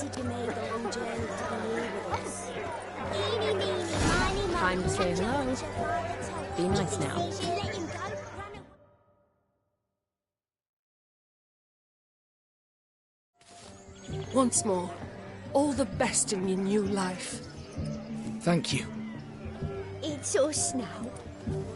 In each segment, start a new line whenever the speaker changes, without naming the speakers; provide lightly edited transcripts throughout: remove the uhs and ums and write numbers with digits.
delighted you made the long journey to be here with us. Eeny, meeny, miny, moe.
Time to say hello. Be nice now.
Once more, all the best in your new life.
Thank you.
It's us now.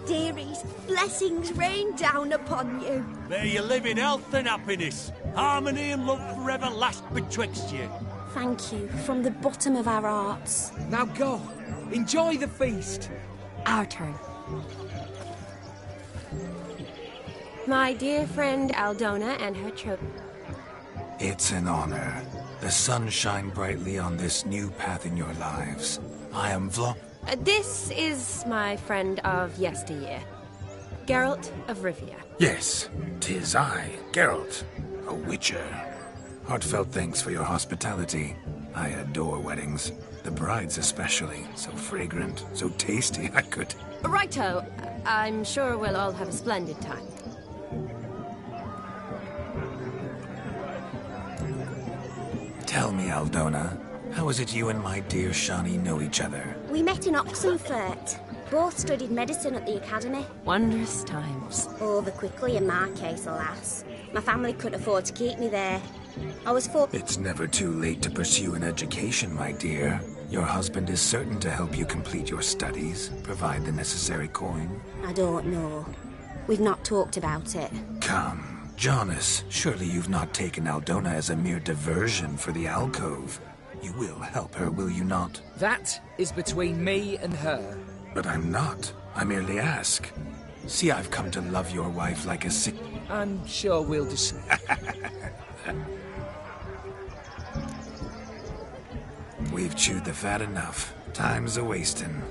Dearies, blessings rain down upon you.
May you live in health and happiness. Harmony and love forever last betwixt you.
Thank you from the bottom of our hearts.
Now go. Enjoy the feast.
Our turn. My dear friend Aldona and her troop.
It's an honor. The sun shine brightly on this new path in your lives. I am
This is my friend of yesteryear, Geralt of Rivia.
Yes, 'tis I, Geralt, a witcher. Heartfelt thanks for your hospitality. I adore weddings. The brides especially. So fragrant, so tasty, I could...
Righto. I'm sure we'll all have a splendid time.
Tell me, Aldona, how is it you and my dear Shani know each other?
We met in Oxenfurt. Both studied medicine at the academy.
Wondrous times.
Over quickly in my case, alas. My family couldn't afford to keep me there. I was
It's never too late to pursue an education, my dear. Your husband is certain to help you complete your studies, provide the necessary coin.
I don't know. We've not talked about it.
Come. Jonas, surely you've not taken Aldona as a mere diversion for the alcove. You will help her, will you not?
That is between me and her.
But I'm not. I merely ask. See, I've come to love your wife like a sick...
I'm sure we'll just...
We've chewed the fat enough. Time's a-wasting.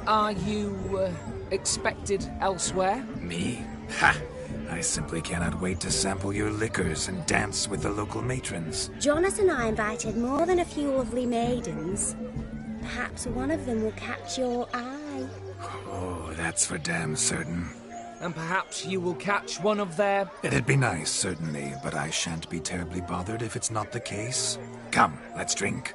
Are you, expected elsewhere?
Me? Ha! I simply cannot wait to sample your liquors and dance with the local matrons.
Jonas and I invited more than a few lovely maidens. Perhaps one of them will catch your eye.
Oh, that's for damn certain.
And perhaps you will catch one of their...
It'd be nice, certainly, but I shan't be terribly bothered if it's not the case. Come, let's drink.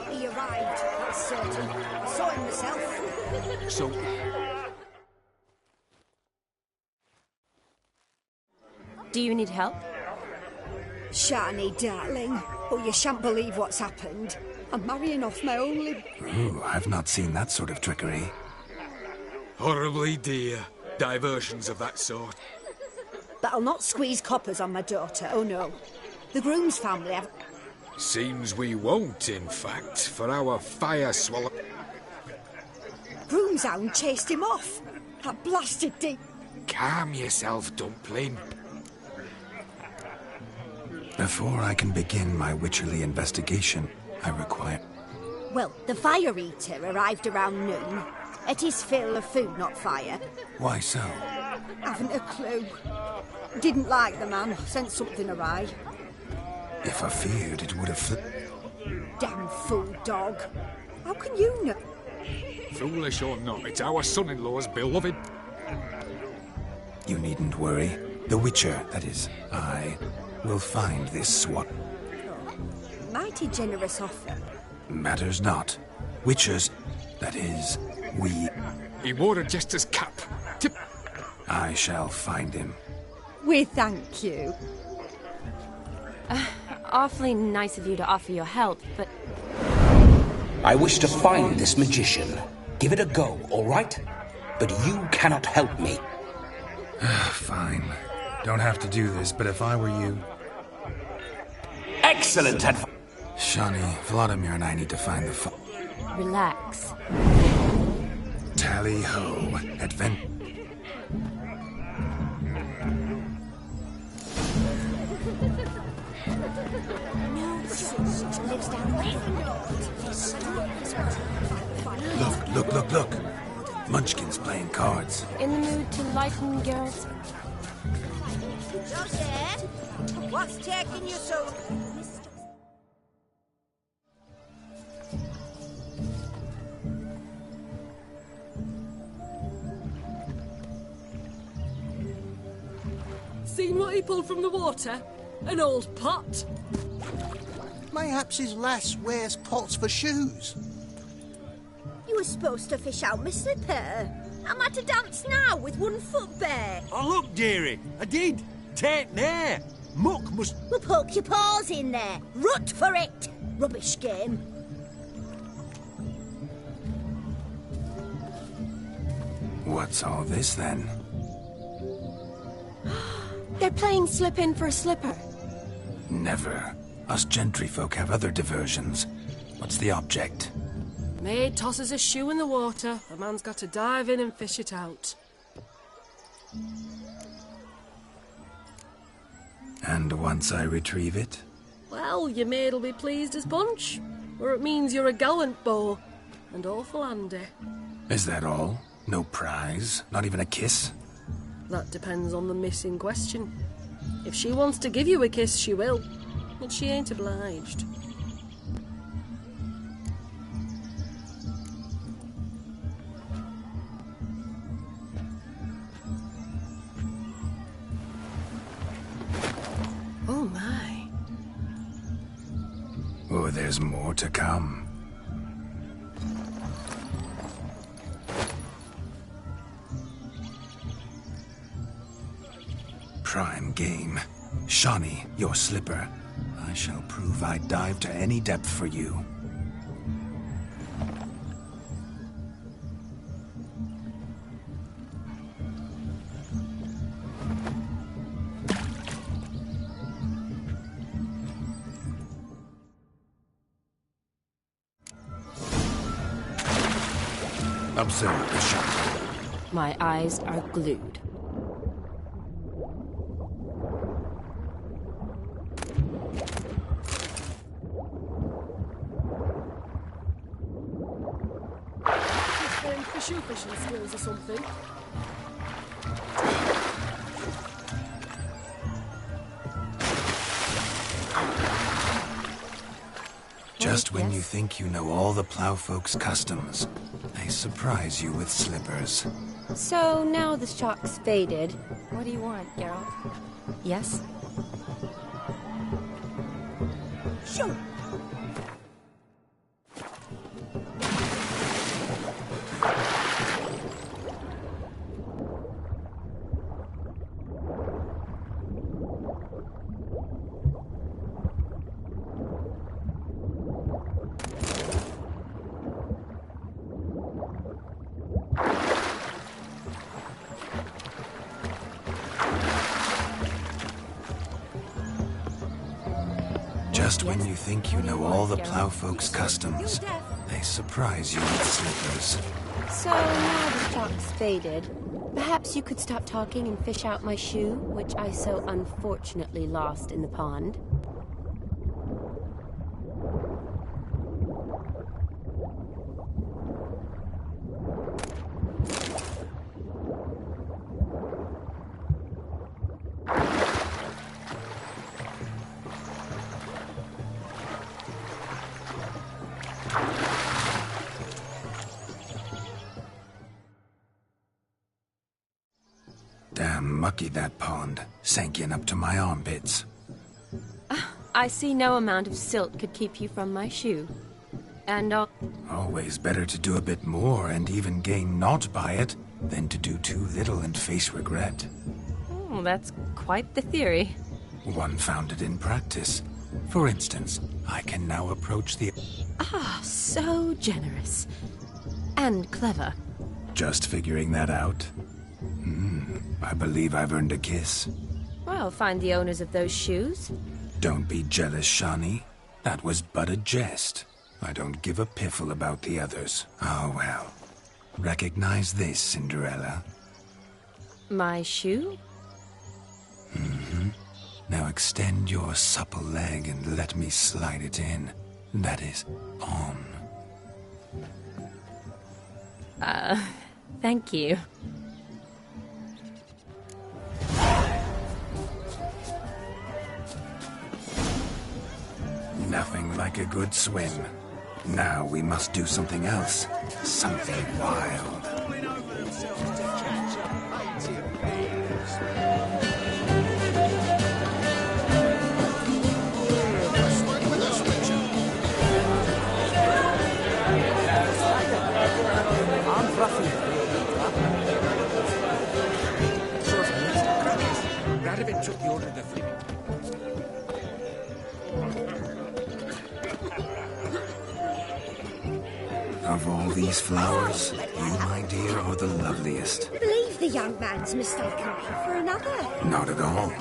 He arrived, that's certain. I saw him myself.
So,
Do you need help?
Shani, darling. Oh, you shan't believe what's happened. I'm marrying off my only...
Ooh, I've not seen that sort of trickery.
Horribly dear. Diversions of that sort.
But I'll not squeeze coppers on my daughter, oh no. The groom's family have...
Seems we won't, in fact, for our fire swallow...
Groom's hound chased him off. That blasted deep...
Calm yourself, Dumpling.
Before I can begin my witcherly investigation, I require...
Well, the fire eater arrived around noon. Ate his fill of food, not fire.
Why so?
Haven't a clue. Didn't like the man, sent something awry.
If I feared, it would have
Damn fool dog. How can you know?
Foolish or not, it's our son-in-law's beloved...
You needn't worry. The Witcher, that is, I, will find this swat.
Mighty generous offer.
Matters not. Witchers, that is, we...
He wore a jester's cap. Tip...
I shall find him.
We thank you.
Awfully nice of you to offer your help, but...
I wish to find this magician. Give it a go, all right? But you cannot help me.
Fine. Don't have to do this, but if I were you...
Excellent advice.
Shani, Vladimir and I need to find the
Relax.
Tally-ho. Look. Munchkin's playing cards.
In the mood to lighten Geralt's...
What's taking you so...
seen what he pulled from the water? An old pot?
Mayhaps his lass wears pots for shoes.
You were supposed to fish out my slipper. Am I to dance now with one foot bare?
Oh, look, dearie, I did. Take there. Muck must...
Well, poke your paws in there. Rut for it. Rubbish game.
What's all this, then?
They're playing slip in for a slipper.
Never. Us gentry folk have other diversions. What's the object?
Maid tosses a shoe in the water. A man's got to dive in and fish it out.
And once I retrieve it?
Well, your maid'll be pleased as punch. Or it means you're a gallant beau. And awful handy.
Is that all? No prize? Not even a kiss?
That depends on the miss in question. If she wants to give you a kiss, she will. But she ain't obliged. Oh my.
Oh, there's more to come. Prime game. Shawnee, your slipper. I shall prove I dive to any depth for you. Observe the shot.
My eyes are glued.
Shoe fishing skills or something.
Just when you think you know all the plowfolk's customs, they surprise you with slippers.
So now the shock's faded. What do you want, Geralt? Yes?
Sure.
Just when you think you know all the plowfolk's customs, they surprise you with slippers.
So now the shock's faded. Perhaps you could stop talking and fish out my shoe, which I so unfortunately lost in the pond.
Damn mucky, that pond. Sank in up to my armpits.
I see no amount of silt could keep you from my shoe. And
Always better to do a bit more and even gain naught by it than to do too little and face regret.
Oh, that's quite the theory.
One founded in practice. For instance, I can now approach the...
Ah, so generous. And clever.
Just figuring that out? I believe I've earned a kiss.
Well, find the owners of those shoes.
Don't be jealous, Shawnee. That was but a jest. I don't give a piffle about the others. Oh, well. Recognize this, Cinderella.
My shoe?
Now extend your supple leg and let me slide it in. That is, on.
Thank you.
Nothing like a good swim. Now we must do something else. Something wild.
Falling over themselves to catch a bait in bees.
Of all these flowers, you, my dear, are the loveliest.
Believe the young man's mistaken me for another.
Not at all.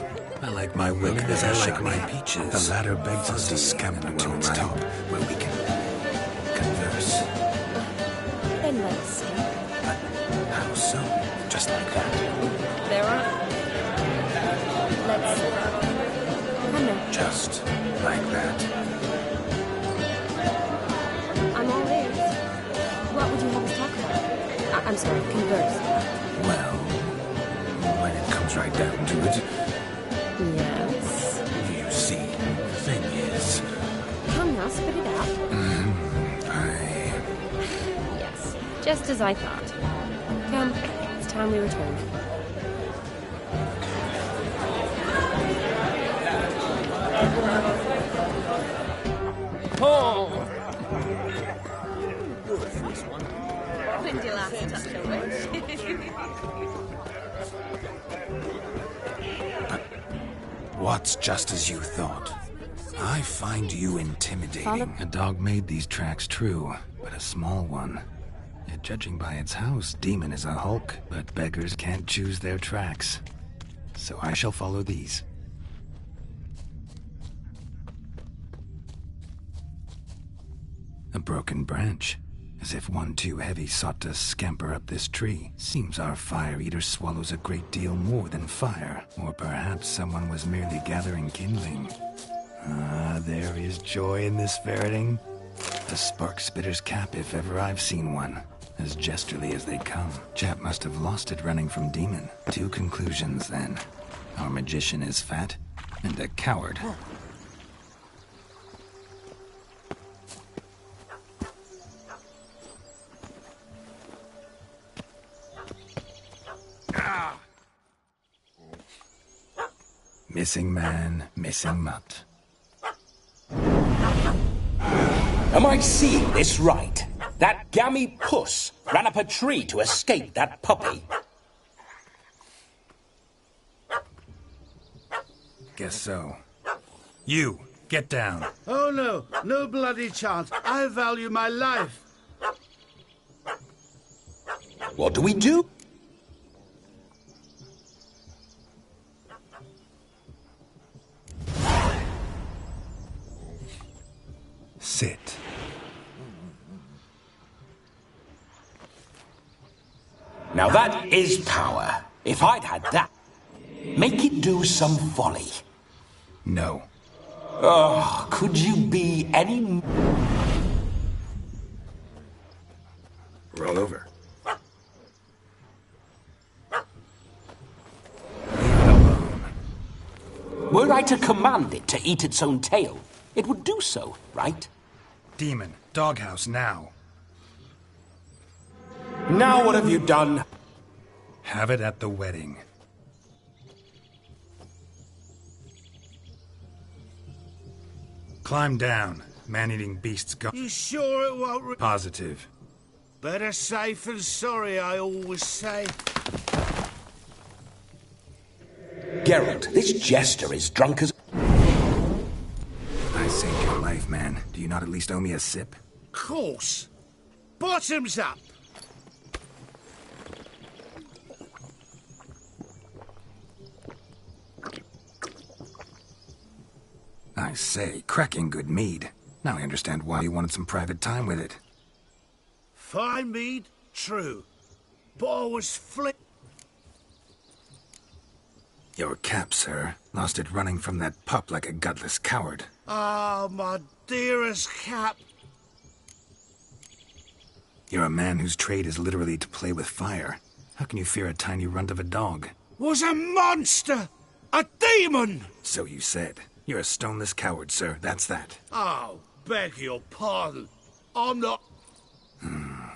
I like my wick as I like my peaches. The ladder begs us to scamper to its top, where we can converse.
Then let's see.
But how so? Just like that.
There are. Let's come in.
Just like that.
I'm all ears. What would you have us talk about? I'm sorry, converse.
Well, when it comes right down to it,
Yes.
you see, the thing is,
Come now, spit it out. Yes, just as I thought. Come, it's time we return.
Oh!
When's your last touch of
what's just as you thought? I find you intimidating. A dog made these tracks true, but a small one. Yet judging by its house, Demon is a hulk, but beggars can't choose their tracks. So I shall follow these. A broken branch, as if one too heavy sought to scamper up this tree. Seems our fire eater swallows a great deal more than fire, or perhaps someone was merely gathering kindling. Ah, there is joy in this ferreting. A spark spitter's cap if ever I've seen one. As jesterly as they come. Chap must have lost it running from Demon. Two conclusions then. Our magician is fat, and a coward. Missing man, missing mutt.
Am I seeing this right? That gammy puss ran up a tree to escape that puppy.
Guess so. You, get down.
Oh no, no bloody chance. I value my life.
What do we do?
Sit.
Now that is power. If I'd had that, make it do some folly.
No.
Oh, could you be any...
Roll over.
Were I to command it to eat its own tail, it would do so, right?
Demon, doghouse now.
Now what have you done?
Have it at the wedding. Climb down. Man-eating beasts gone.
You sure it won't...
Positive.
Better safe than sorry, I always say.
Geralt, this jester is drunk as...
I saved your life, man. Do you not at least owe me a sip?
Course. Bottoms up.
I say, cracking good mead. Now I understand why you wanted some private time with it.
Fine mead, true. But I was
Your cap, sir. Lost it running from that pup like a gutless coward.
Ah, my dearest Cap.
You're a man whose trade is literally to play with fire. How can you fear a tiny runt of a dog?
Was a monster! A demon!
So you said. You're a stoneless coward, sir. That's that.
Oh, beg your pardon. I'm not...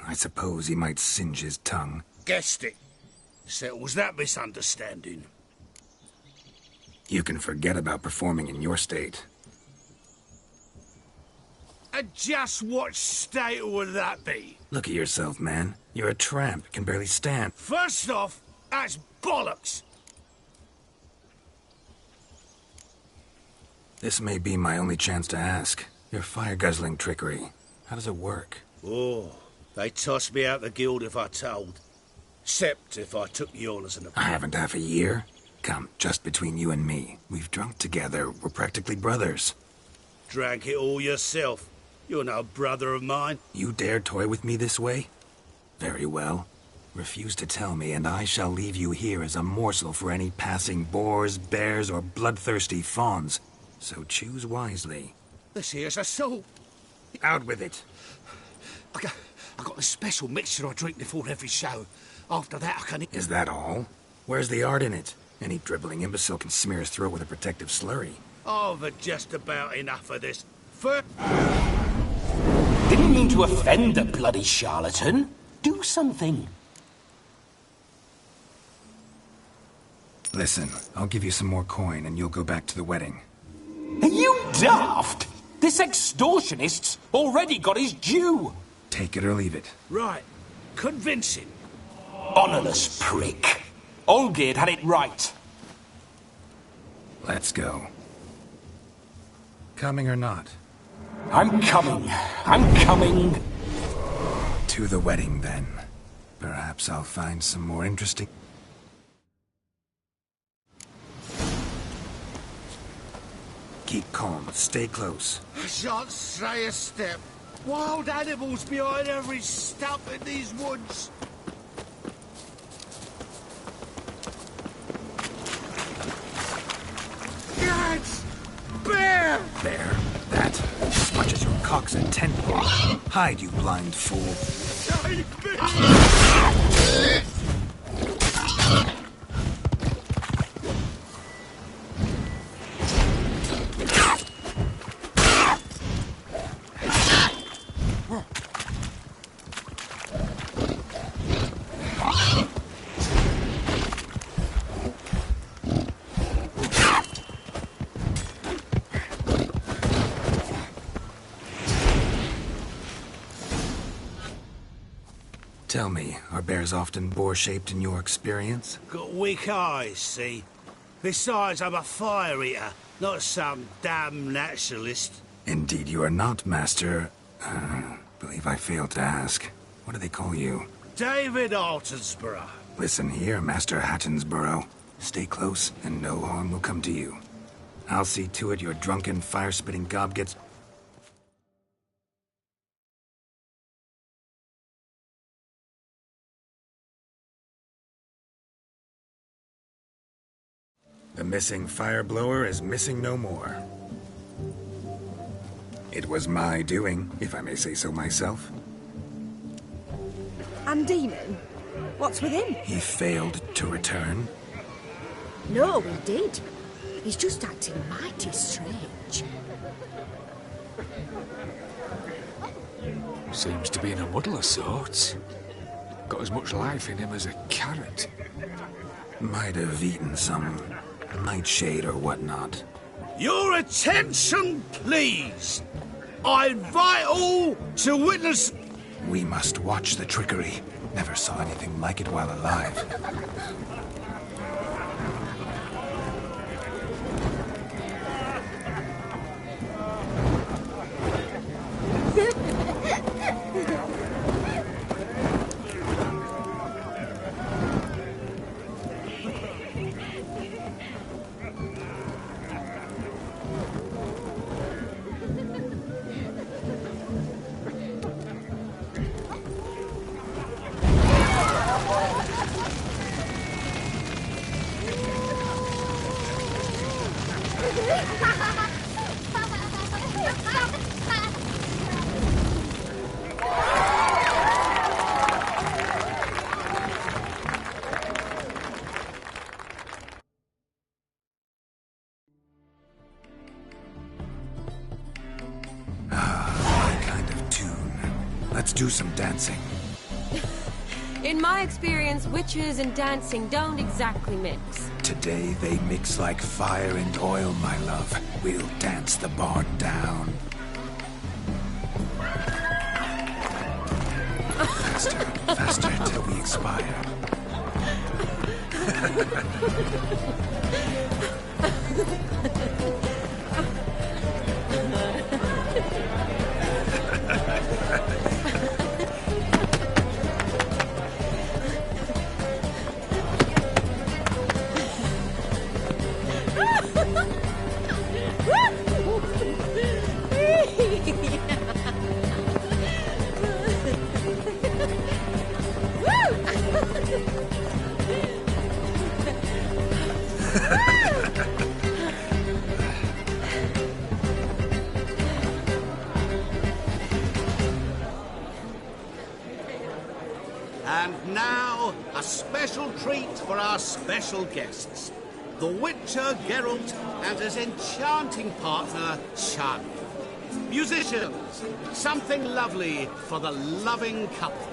I suppose he might singe his tongue.
Guessed it. Settles that misunderstanding.
You can forget about performing in your state.
And just what state would that be?
Look at yourself, man. You're a tramp, can barely stand.
First off, that's bollocks.
This may be my only chance to ask. Your fire-guzzling trickery. How does it work?
Oh,
They'd toss me out the guild if I told. Except if I took you on as an...
I haven't half a year. Come, just between you and me. We've drunk together. We're practically brothers.
Drank it all yourself. You're no brother of mine.
You dare toy with me this way? Very well. Refuse to tell me, and I shall leave you here as a morsel for any passing boars, bears, or bloodthirsty fawns. So choose wisely.
This here's assault.
Out with it.
I got a special mixture I drink before every show. After that, I can...
Is that all? Where's the art in it? Any dribbling imbecile can smear his throat with a protective slurry.
I've had just about enough of this. First...
Didn't mean to offend the bloody charlatan. Do something.
Listen, I'll give you some more coin and you'll go back to the wedding.
Are you daft? This extortionist's already got his due.
Take it or leave it.
Right. Convincing.
Honourless prick. Olgerd had it right.
Let's go. Coming or not?
I'm coming. I'm coming.
To the wedding, then. Perhaps I'll find some more interesting... Keep calm. Stay close.
I shan't stray a step. Wild animals behind every stump in these woods. Lads! Bear!
There. That. As much as your cock's a tentpole. Hide, you blind fool.
Save me!
Tell me, are bears often boar-shaped in your experience?
Got weak eyes, see? Besides, I'm a fire eater, not some damn naturalist.
Indeed you are not, Master... believe I failed to ask. What do they call you?
David Altonsborough.
Listen here, Master Hattonsborough. Stay close, and no harm will come to you. I'll see to it your drunken, fire-spitting gob gets... The missing fire blower is missing no more. It was my doing, if I may say so myself.
And Demon? What's with him?
He failed to return.
No, he did. He's just acting mighty strange.
Seems to be in a muddle of sorts. Got as much life in him as a carrot.
Might have eaten some nightshade or whatnot.
Your attention, please! I invite all to witness...
We must watch the trickery. Never saw anything like it while alive. Let's do some dancing.
In my experience, witches and dancing don't exactly mix.
Today they mix like fire and oil, my love. We'll dance the barn down. Faster, faster till we expire.
And now, a special treat for our special guests. The Witcher, Geralt, and his enchanting partner, Shani. Musicians, something lovely for the loving couple.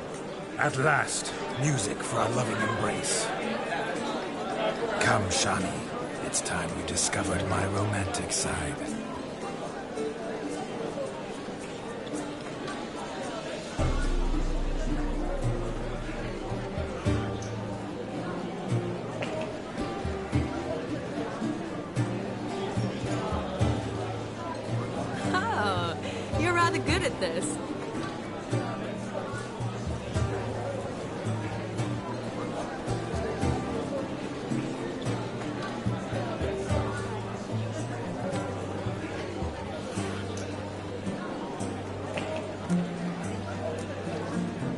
At last, music for our loving embrace. Come, Shani. It's time you discovered my romantic side.
Oh, you're rather good at this.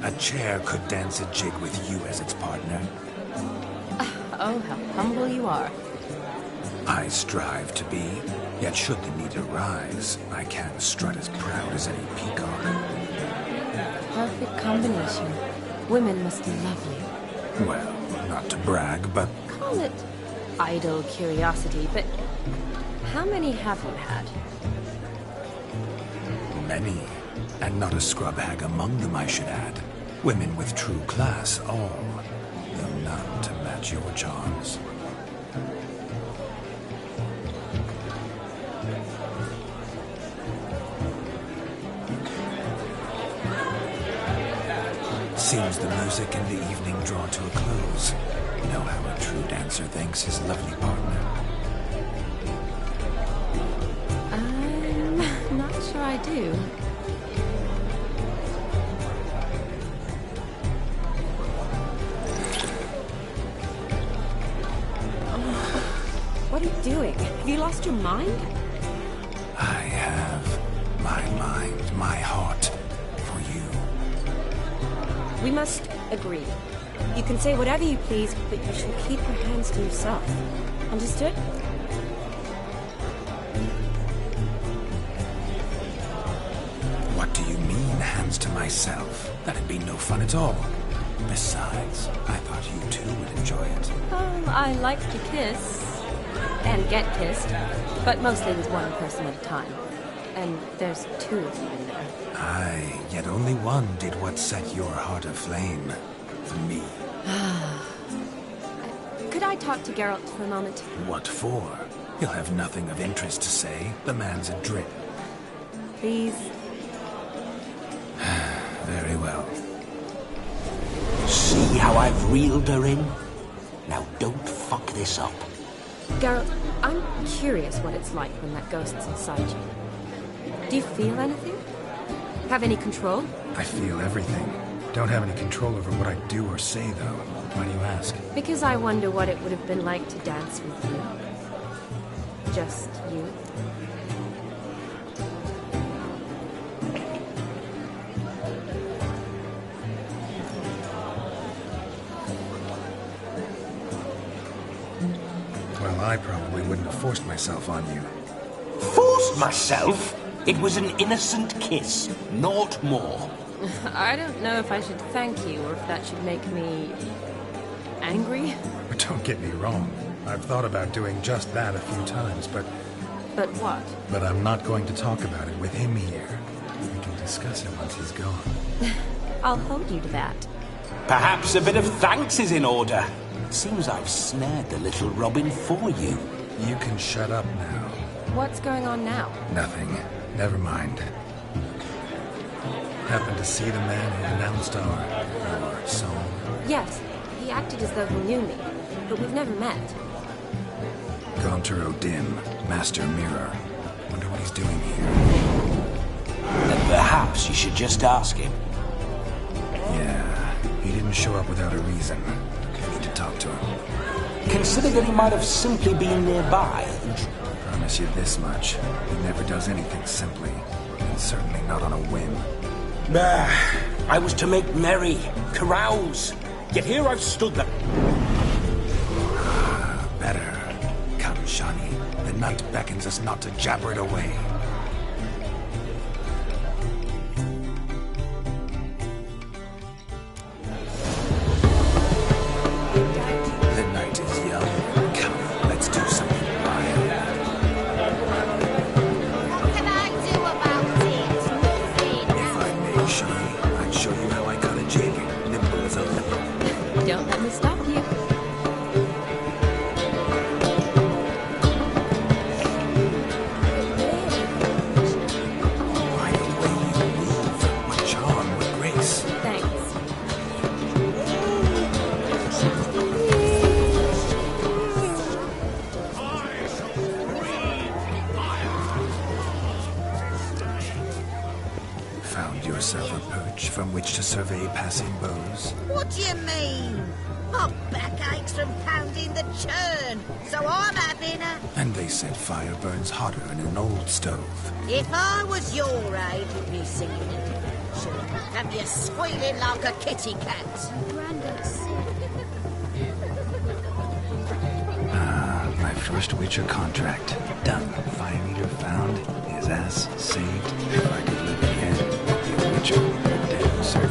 A chair could dance a jig with you as its partner.
Oh, how humble you are.
I strive to be, yet should the need arise, I can strut as proud as any peacock.
Perfect combination. Women must love you.
Well, not to brag, but
Call it idle curiosity, but how many have you had?
many. And not a scrub hag among them, I should add. Women with true class, all, though none to match your charms. Seems the music and the evening draw to a close. Know how a true dancer thanks his lovely partner.
I'm not sure I do. What are you doing? Have you lost your mind?
I have my mind, my heart for you.
We must agree. You can say whatever you please, but you shall keep your hands to yourself. Understood?
What do you mean, hands to myself? That'd be no fun at all. Besides, I thought you too would enjoy it.
Oh, I like to kiss. And get kissed. But mostly with one person at a time. And there's two of you in there.
Aye, yet only one did what set your heart aflame. Me.
Could I talk to Geralt for a moment?
What for? He'll have nothing of interest to say. The man's adrift.
Please?
Very well.
See how I've reeled her in? Now don't fuck this up.
Geralt, I'm curious what it's like when that ghost's inside you. Do you feel anything? Have any control?
I feel everything. Don't have any control over what I do or say, though. Why do you ask?
Because I wonder what it would have been like to dance with you. Just you.
Well, I probably wouldn't have forced myself on you.
Forced myself? It was an innocent kiss, naught more.
I don't know if I should thank you or if that should make me angry.
Don't get me wrong. I've thought about doing just that a few times, but
But what?
I'm not going to talk about it with him here. We can discuss it once he's gone.
I'll hold you to that.
Perhaps a bit of thanks is in order. Seems I've snared the little Robin for you.
You can shut up now.
What's going on now?
Nothing. Never mind. Happened to see the man who announced our song?
Yes, he acted as though he knew me, but we've never met.
Gaunter O'Dim, Master Mirror. Wonder what he's doing here.
Then perhaps you should just ask him.
Yeah, he didn't show up without a reason. Need to talk to him.
Consider that he might have simply been nearby.
Promise you this much. He never does anything simply. And certainly not on a whim.
I was to make merry, carouse. Yet here I've stood there.
Better. Come, Shani. The nut beckons us not to jabber it away. which to survey passing bows.
What do you mean? My back aches from pounding the churn, so I'm having a...
And they said fire burns hotter in an old stove.
If I was your age, you'd be singing a different tune. Have you squealing like a kitty cat?
My first Witcher contract. Done. Fire eater found. His ass saved. If I could live again, I'd be a Witcher. Damn certain.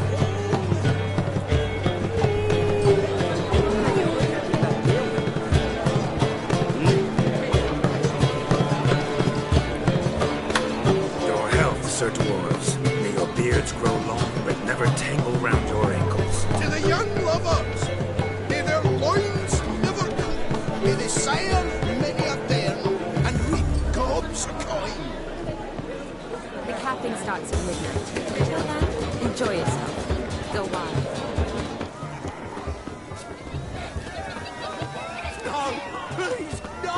Your health, Sir Dwarves. May your beards grow long, but never tangle round your ankles.
To the young lovers, may their loins never cool. May they sire many a bairn and reap gobs of coin.
The capping starts at midnight. Until then, enjoy yourself. Go wild.
No, please, no!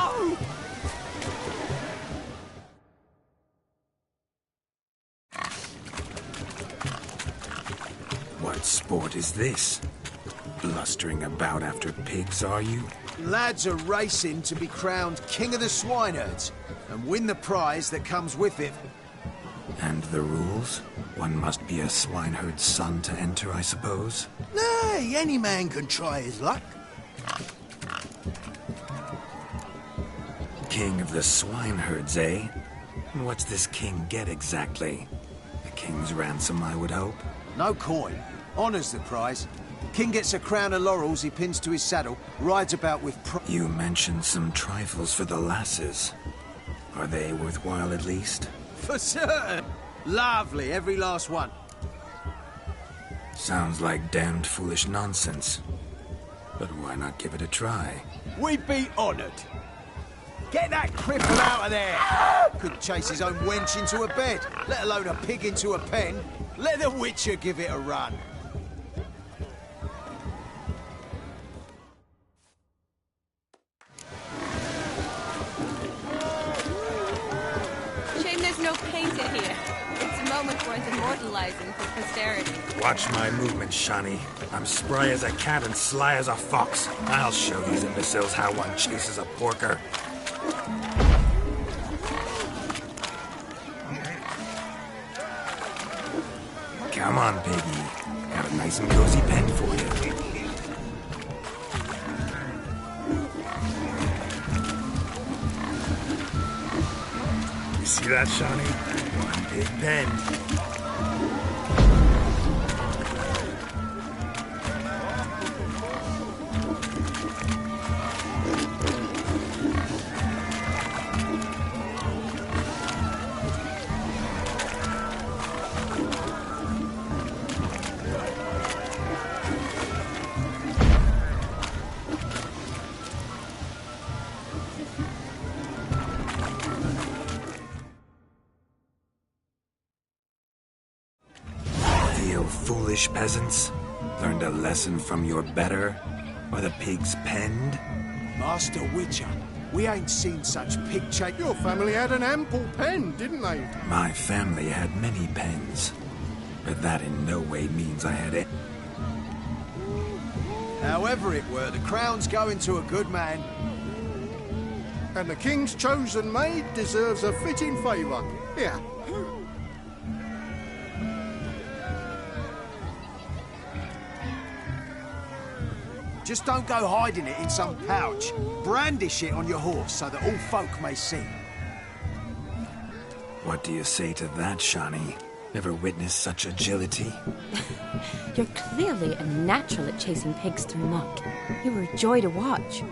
What sport is this? Blustering about after pigs, are you?
Lads are racing to be crowned King of the Swineherds and win the prize that comes with it.
And the rules? One must be a swineherd's son to enter, I suppose?
Nay, any man can try his luck.
King of the swineherds, eh? And what's this king get exactly? A king's ransom, I would hope?
No coin. Honours the prize. King gets a crown of laurels he pins to his saddle, rides about with
You mentioned some trifles for the lasses. Are they worthwhile at least?
For certain. Lovely, every last one.
Sounds like damned foolish nonsense. But why not give it a try?
We'd be honoured. Get that cripple out of there! Couldn't chase his own wench into a bed, let alone a pig into a pen. Let the Witcher give it a run.
Shame there's no painter here. It's a moment worth immortalizing for posterity.
Watch my movements, Shani. I'm spry as a cat and sly as a fox. I'll show these imbeciles how one chases a porker. Come on, piggy. Got a nice and cozy pen for you. You see that, Shani? One big pen. Foolish peasants? Learned a lesson from your better? Or the pigs penned?
Master Witcher, we ain't seen such pig chase.
Your family had an ample pen, didn't they?
My family had many pens. But that in no way means I had it.
However it were, the crown's going to a good man.
And the king's chosen maid deserves a fitting favour. Here.
Just don't go hiding it in some pouch. Brandish it on your horse so that all folk may see.
What do you say to that, Shani? Never witnessed such agility?
You're clearly a natural at chasing pigs through muck. You were a joy to watch.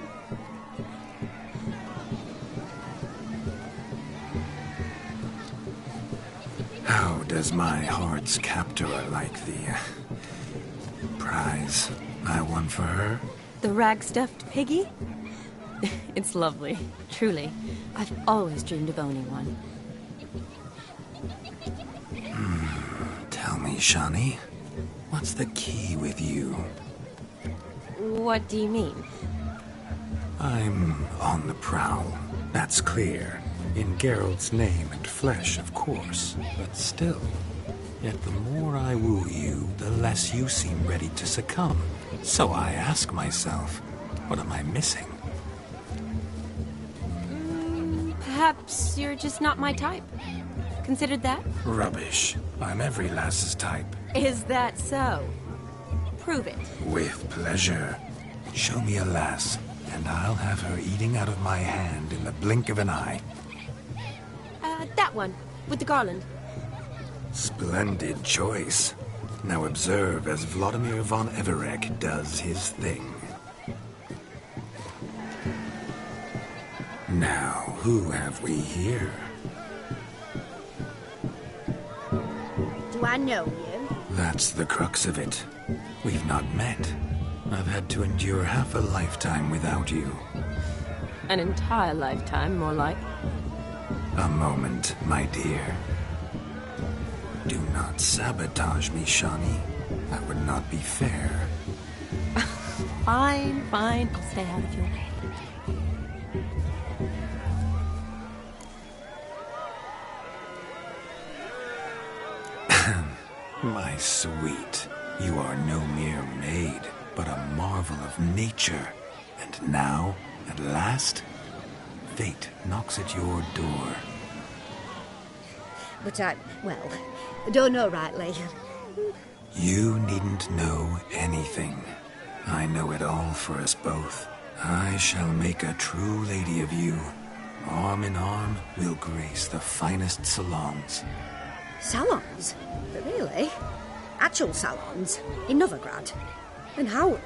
How does my heart's captor like the prize I won for her?
The rag-stuffed piggy? It's lovely, truly. I've always dreamed of owning one.
Tell me, Shani, what's the key with you?
What do you mean?
I'm on the prowl, that's clear. In Geralt's name and flesh, of course, but still. Yet the more I woo you, the less you seem ready to succumb. So I ask myself, what am I missing?
Perhaps you're just not my type. Considered that?
Rubbish. I'm every lass's type.
Is that so? Prove it.
With pleasure. Show me a lass, and I'll have her eating out of my hand in the blink of an eye.
That one, with the garland.
Splendid choice. Now observe as Vladimir von Everek does his thing. Now, who have we here?
Do I know you?
That's the crux of it. We've not met. I've had to endure half a lifetime without you.
An entire lifetime, more like.
A moment, my dear. Do not sabotage me, Shawnee. That would not be fair.
Fine, fine. I'll stay out of your way.
My sweet, you are no mere maid, but a marvel of nature. And now, at last, fate knocks at your door.
But I don't know rightly.
You needn't know anything. I know it all for us both. I shall make a true lady of you. Arm in arm, we'll grace the finest salons.
Salons? Really? Actual salons? In Novigrad? And how?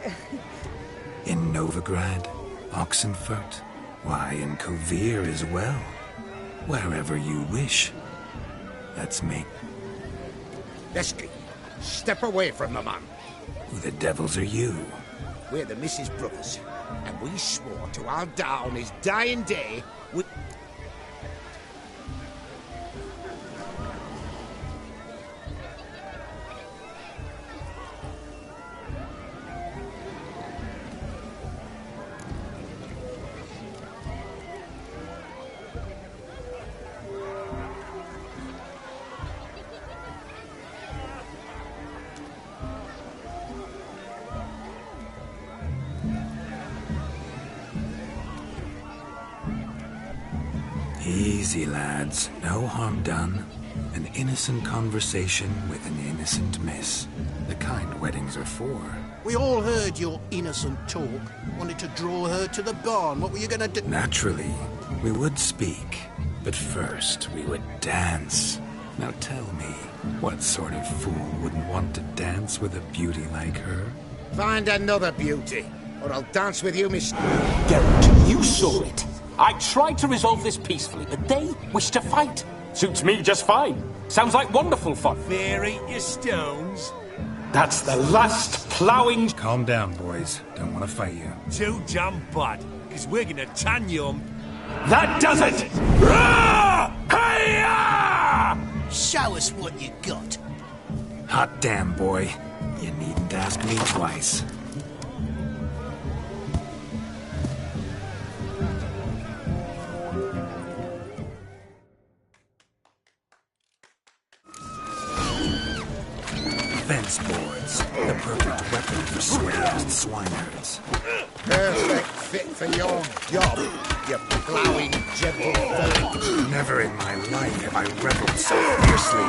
In Novigrad, Oxenfurt, why, in Kovir as well. Wherever you wish. Let's make...
Lesky, step away from the man.
Who the devils are you?
We're the Mrs. Brothers, and we swore to our down his dying day with...
Easy, lads. No harm done. An innocent conversation with an innocent miss. The kind weddings are for.
We all heard your innocent talk. Wanted to draw her to the barn. What were you gonna do?
Naturally, we would speak. But first, we would dance. Now tell me, what sort of fool wouldn't want to dance with a beauty like her?
Find another beauty, or I'll dance with you, Miss...
Geralt, you saw it. I tried to resolve this peacefully, but they wish to fight. Suits me just fine. Sounds like wonderful fun.
Fair eat your stones.
That's the last ploughing...
Calm down, boys. Don't want to fight you.
Too damn bad, because we're gonna tan you.
That does it! Hi-ya!
Show us what you got.
Hot damn, boy. You needn't ask me twice. Fence boards, the perfect weapon for swaying swineherds.
Perfect fit for your job, you ploughing gentleman.
Never in my life have I reveled so fiercely.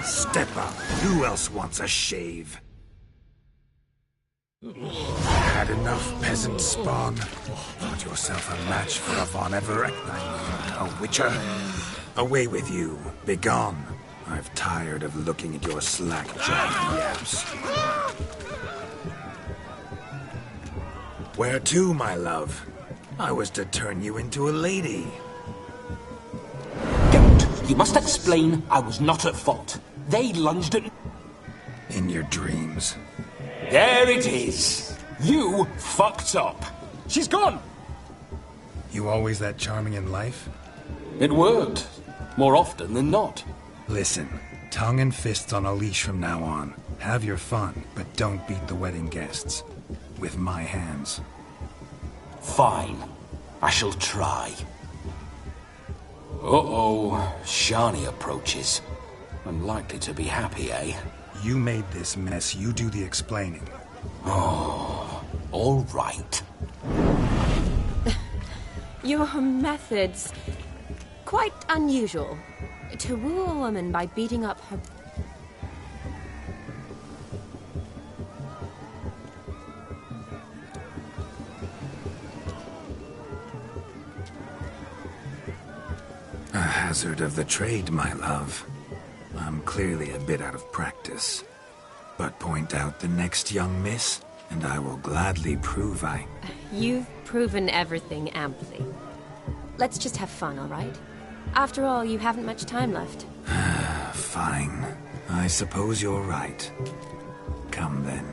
Step up. Who else wants a shave? Had enough peasant spawn? Thought yourself a match for a von Everett? A witcher? Away with you. Begone. I've tired of looking at your slack-jawed yaps. Where to, my love? I was to turn you into a lady.
Geralt, you must explain I was not at fault. They lunged at...
In your dreams.
There it is. You fucked up. She's gone.
You always that charming in life?
It worked. More often than not.
Listen, tongue and fists on a leash from now on. Have your fun, but don't beat the wedding guests. With my hands.
Fine. I shall try. Uh-oh. Shani approaches. Unlikely to be happy, eh?
You made this mess, you do the explaining.
Oh, all right.
Your methods... quite unusual. To woo a woman by beating up her...
A hazard of the trade, my love. I'm clearly a bit out of practice. But point out the next young miss, and I will gladly prove I...
You've proven everything amply. Let's just have fun, all right? After all, you haven't much time left.
Fine. I suppose you're right. Come then.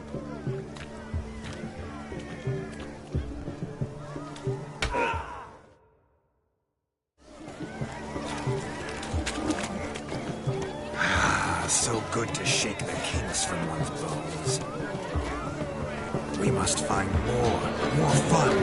So good to shake the kinks from one's bones. We must find more fun.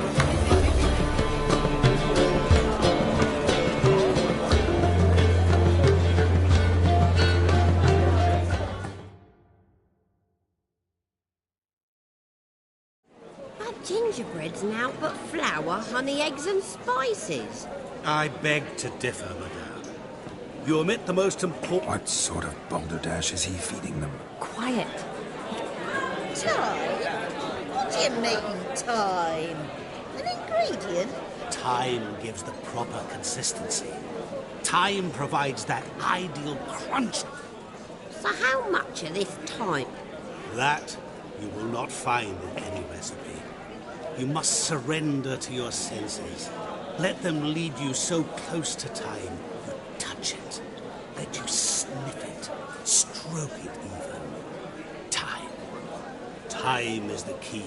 Gingerbread's now but flour, honey, eggs and spices.
I beg to differ, madame. You omit the most important...
What sort of balderdash is he feeding them?
Quiet.
Time? What do you mean, time? An ingredient?
Time gives the proper consistency. Time provides that ideal crunch.
So how much of this time?
That you will not find in any recipe. You must surrender to your senses. Let them lead you so close to time, you touch it. Let you sniff it, stroke it even. Time. Time is the key.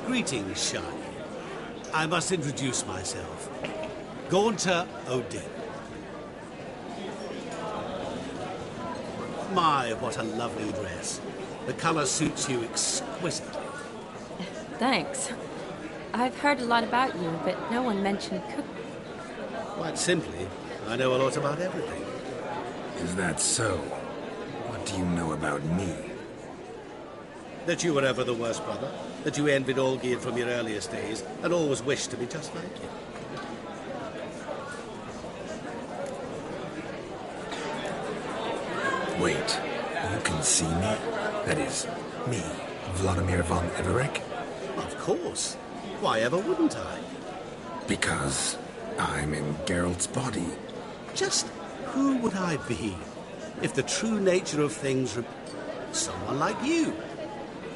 Greetings, Shani. I must introduce myself. Gaunter Odin. My, what a lovely dress. The colour suits you exquisitely.
Thanks. I've heard a lot about you, but no one mentioned cooking.
Quite simply, I know a lot about everything.
Is that so? What do you know about me?
That you were ever the worst brother. That you envied Olgierd from your earliest days, and always wished to be just like him.
Wait, you can see me? That is, me, Vladimir von Everec?
Of course. Why ever wouldn't I?
Because I'm in Geralt's body.
Just who would I be if the true nature of things were someone like you?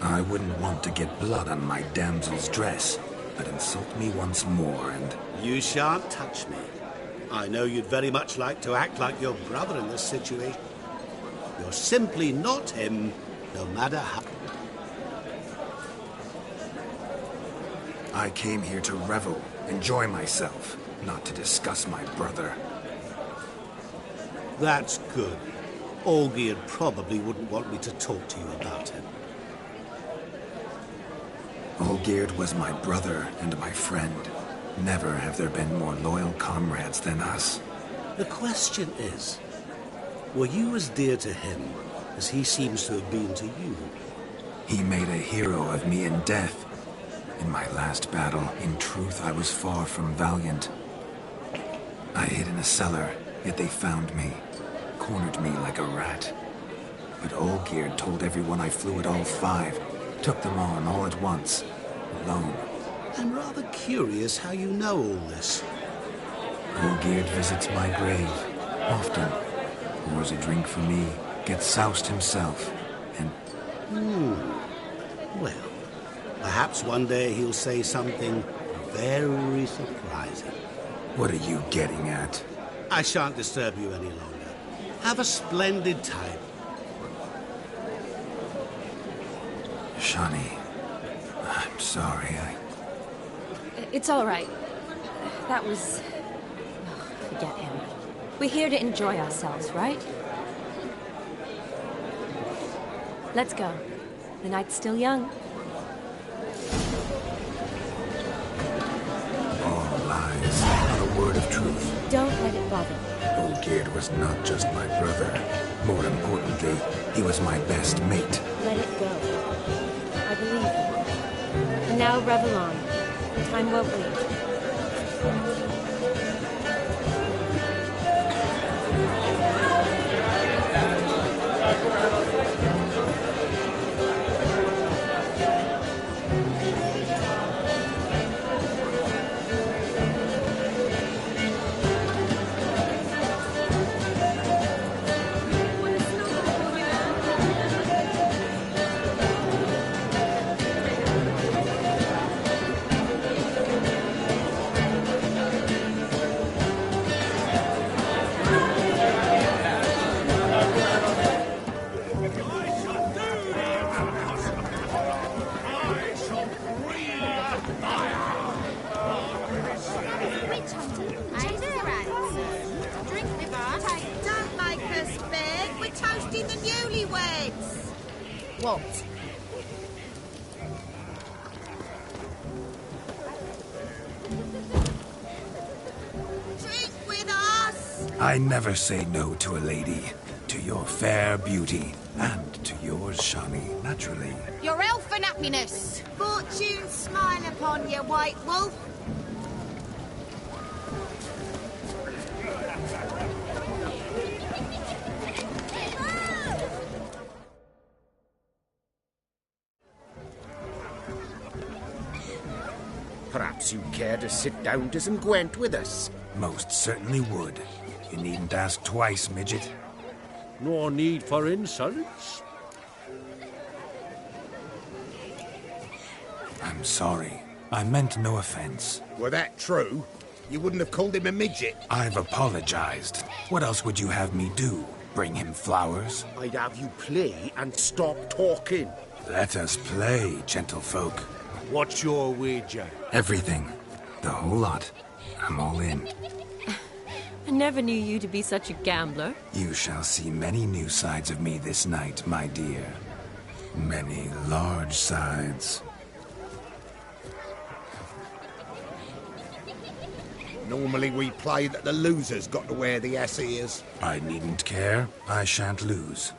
I wouldn't want to get blood on my damsel's dress, but insult me once more and...
You shan't touch me. I know you'd very much like to act like your brother in this situation. You're simply not him, no matter how...
I came here to revel, enjoy myself, not to discuss my brother.
That's good. Olgierd probably wouldn't want me to talk to you about him.
Olgierd was my brother and my friend. Never have there been more loyal comrades than us.
The question is, were you as dear to him as he seems to have been to you?
He made a hero of me in death. In my last battle, in truth, I was far from valiant. I hid in a cellar, yet they found me, cornered me like a rat. But Olgierd told everyone I flew at all 5, took them on all at once, alone.
I'm rather curious how you know all this.
Olgierd visits my grave, often. Pours a drink for me, gets soused himself, and...
Well, perhaps one day he'll say something very surprising.
What are you getting at?
I shan't disturb you any longer. Have a splendid time.
Shani, I'm sorry,
It's all right. That was... oh, forget him. We're here to enjoy ourselves, right? Let's go. The night's still young.
All lies. Not a word word of truth.
Don't let it bother you.
Olgierd was not just my brother. More importantly, he was my best mate.
Let it go. I believe you. And now revel on. Time won't wait.
Don't make us beg. We're toasting the newlyweds. What? Drink with us.
I never say no to a lady. To your fair beauty. And to yours, Shani, naturally.
Your elfin happiness. Fortune smile upon you, white wolf.
Perhaps you care to sit down to some Gwent with us?
Most certainly would. You needn't ask twice, midget.
No need for insults.
I'm sorry. I meant no offense.
Were that true, you wouldn't have called him a midget.
I've apologized. What else would you have me do? Bring him flowers?
I'd have you play and stop talking.
Let us play, gentlefolk.
What's your wager?
Everything. The whole lot. I'm all in.
I never knew you to be such a gambler.
You shall see many new sides of me this night, my dear. Many large sides.
Normally we play that the loser's got to wear the ass ears.
I needn't care. I shan't lose.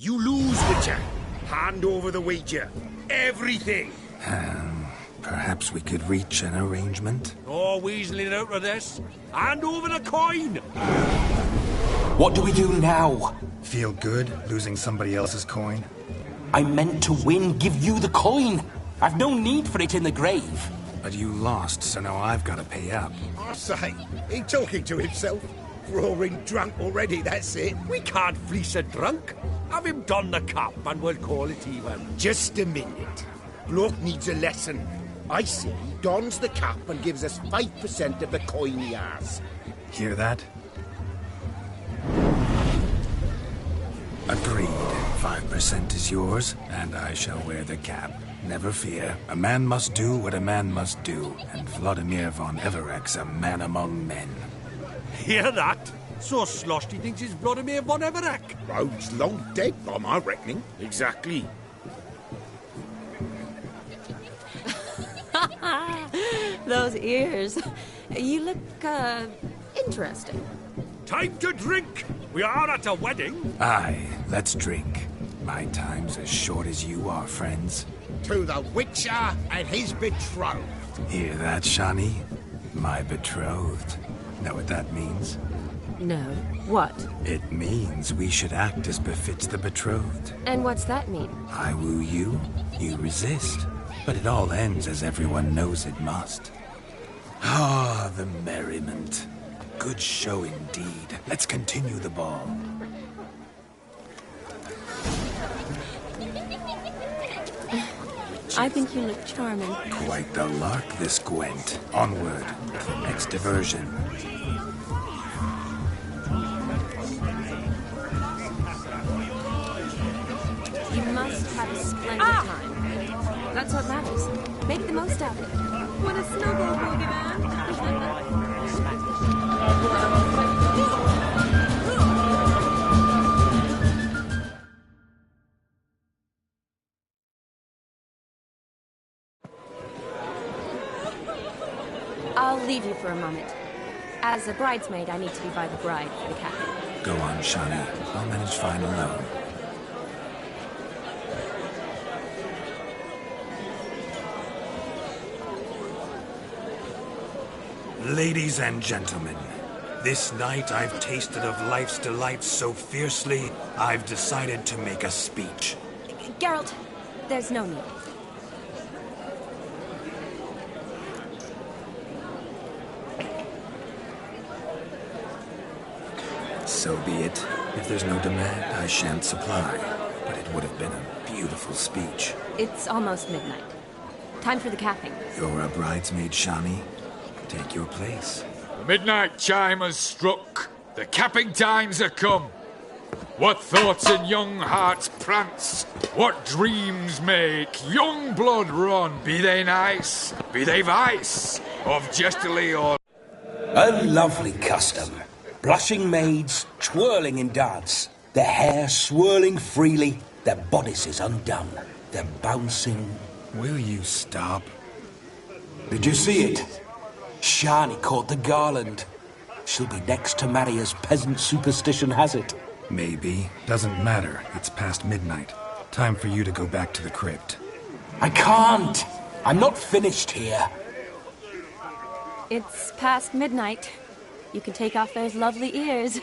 You lose, Witcher. Hand over the wager. Everything.
Perhaps we could reach an arrangement?
No weaseling out of this. Hand over the coin!
What do we do now?
Feel good losing somebody else's coin?
I meant to win, give you the coin. I've no need for it in the grave.
But you lost, so now I've got to pay up.
I say, he talking to himself. Roaring drunk already, that's it.
We can't fleece a drunk. Have him don the cap and we'll call it even.
Just a minute. Bloke needs a lesson. I say he dons the cap and gives us 5% of the coin he has.
Hear that? Agreed. 5% is yours, and I shall wear the cap. Never fear. A man must do what a man must do, and Vladimir von Everek's a man among men.
Hear that? So sloshed he thinks he's Vladimir von Everek.
Rogue's long dead, by my reckoning. Exactly.
Those ears. You look, interesting.
Time to drink! We are at a wedding.
Aye, let's drink. My time's as short as you are, friends.
To the Witcher and his betrothed.
Hear that, Shani? My betrothed. Know what that means?
No. What?
It means we should act as befits the betrothed.
And what's that mean?
I woo you, you resist. But it all ends as everyone knows it must. Ah, the merriment. Good show indeed. Let's continue the ball.
I think you look charming.
Quite the lark, this Gwent. Onward. Next diversion.
You must have a splendid time. That's what matters. Make the most of it. What a snuggle, boogeyman. I'll leave you for a moment. As a bridesmaid, I need to be by the bride for the captain.
Go on, Shani. I'll manage fine alone. Ladies and gentlemen, this night I've tasted of life's delights so fiercely, I've decided to make a speech.
Geralt, there's no need.
So be it. If there's no demand, I shan't supply. But it would have been a beautiful speech.
It's almost midnight. Time for the capping.
You're a bridesmaid, Shani. Take your place.
The midnight chime has struck. The capping times are come. What thoughts in young hearts prance? What dreams make young blood run? Be they nice, be they vice, of jestily or...
A lovely custom. Blushing maids twirling in dance, their hair swirling freely, their bodices undone, their bouncing...
Will you stop?
Did you see it? Shani caught the garland. She'll be next to marry as peasant superstition has it.
Maybe. Doesn't matter. It's past midnight. Time for you to go back to the crypt.
I can't. I'm not finished here.
It's past midnight. You can take off those lovely ears.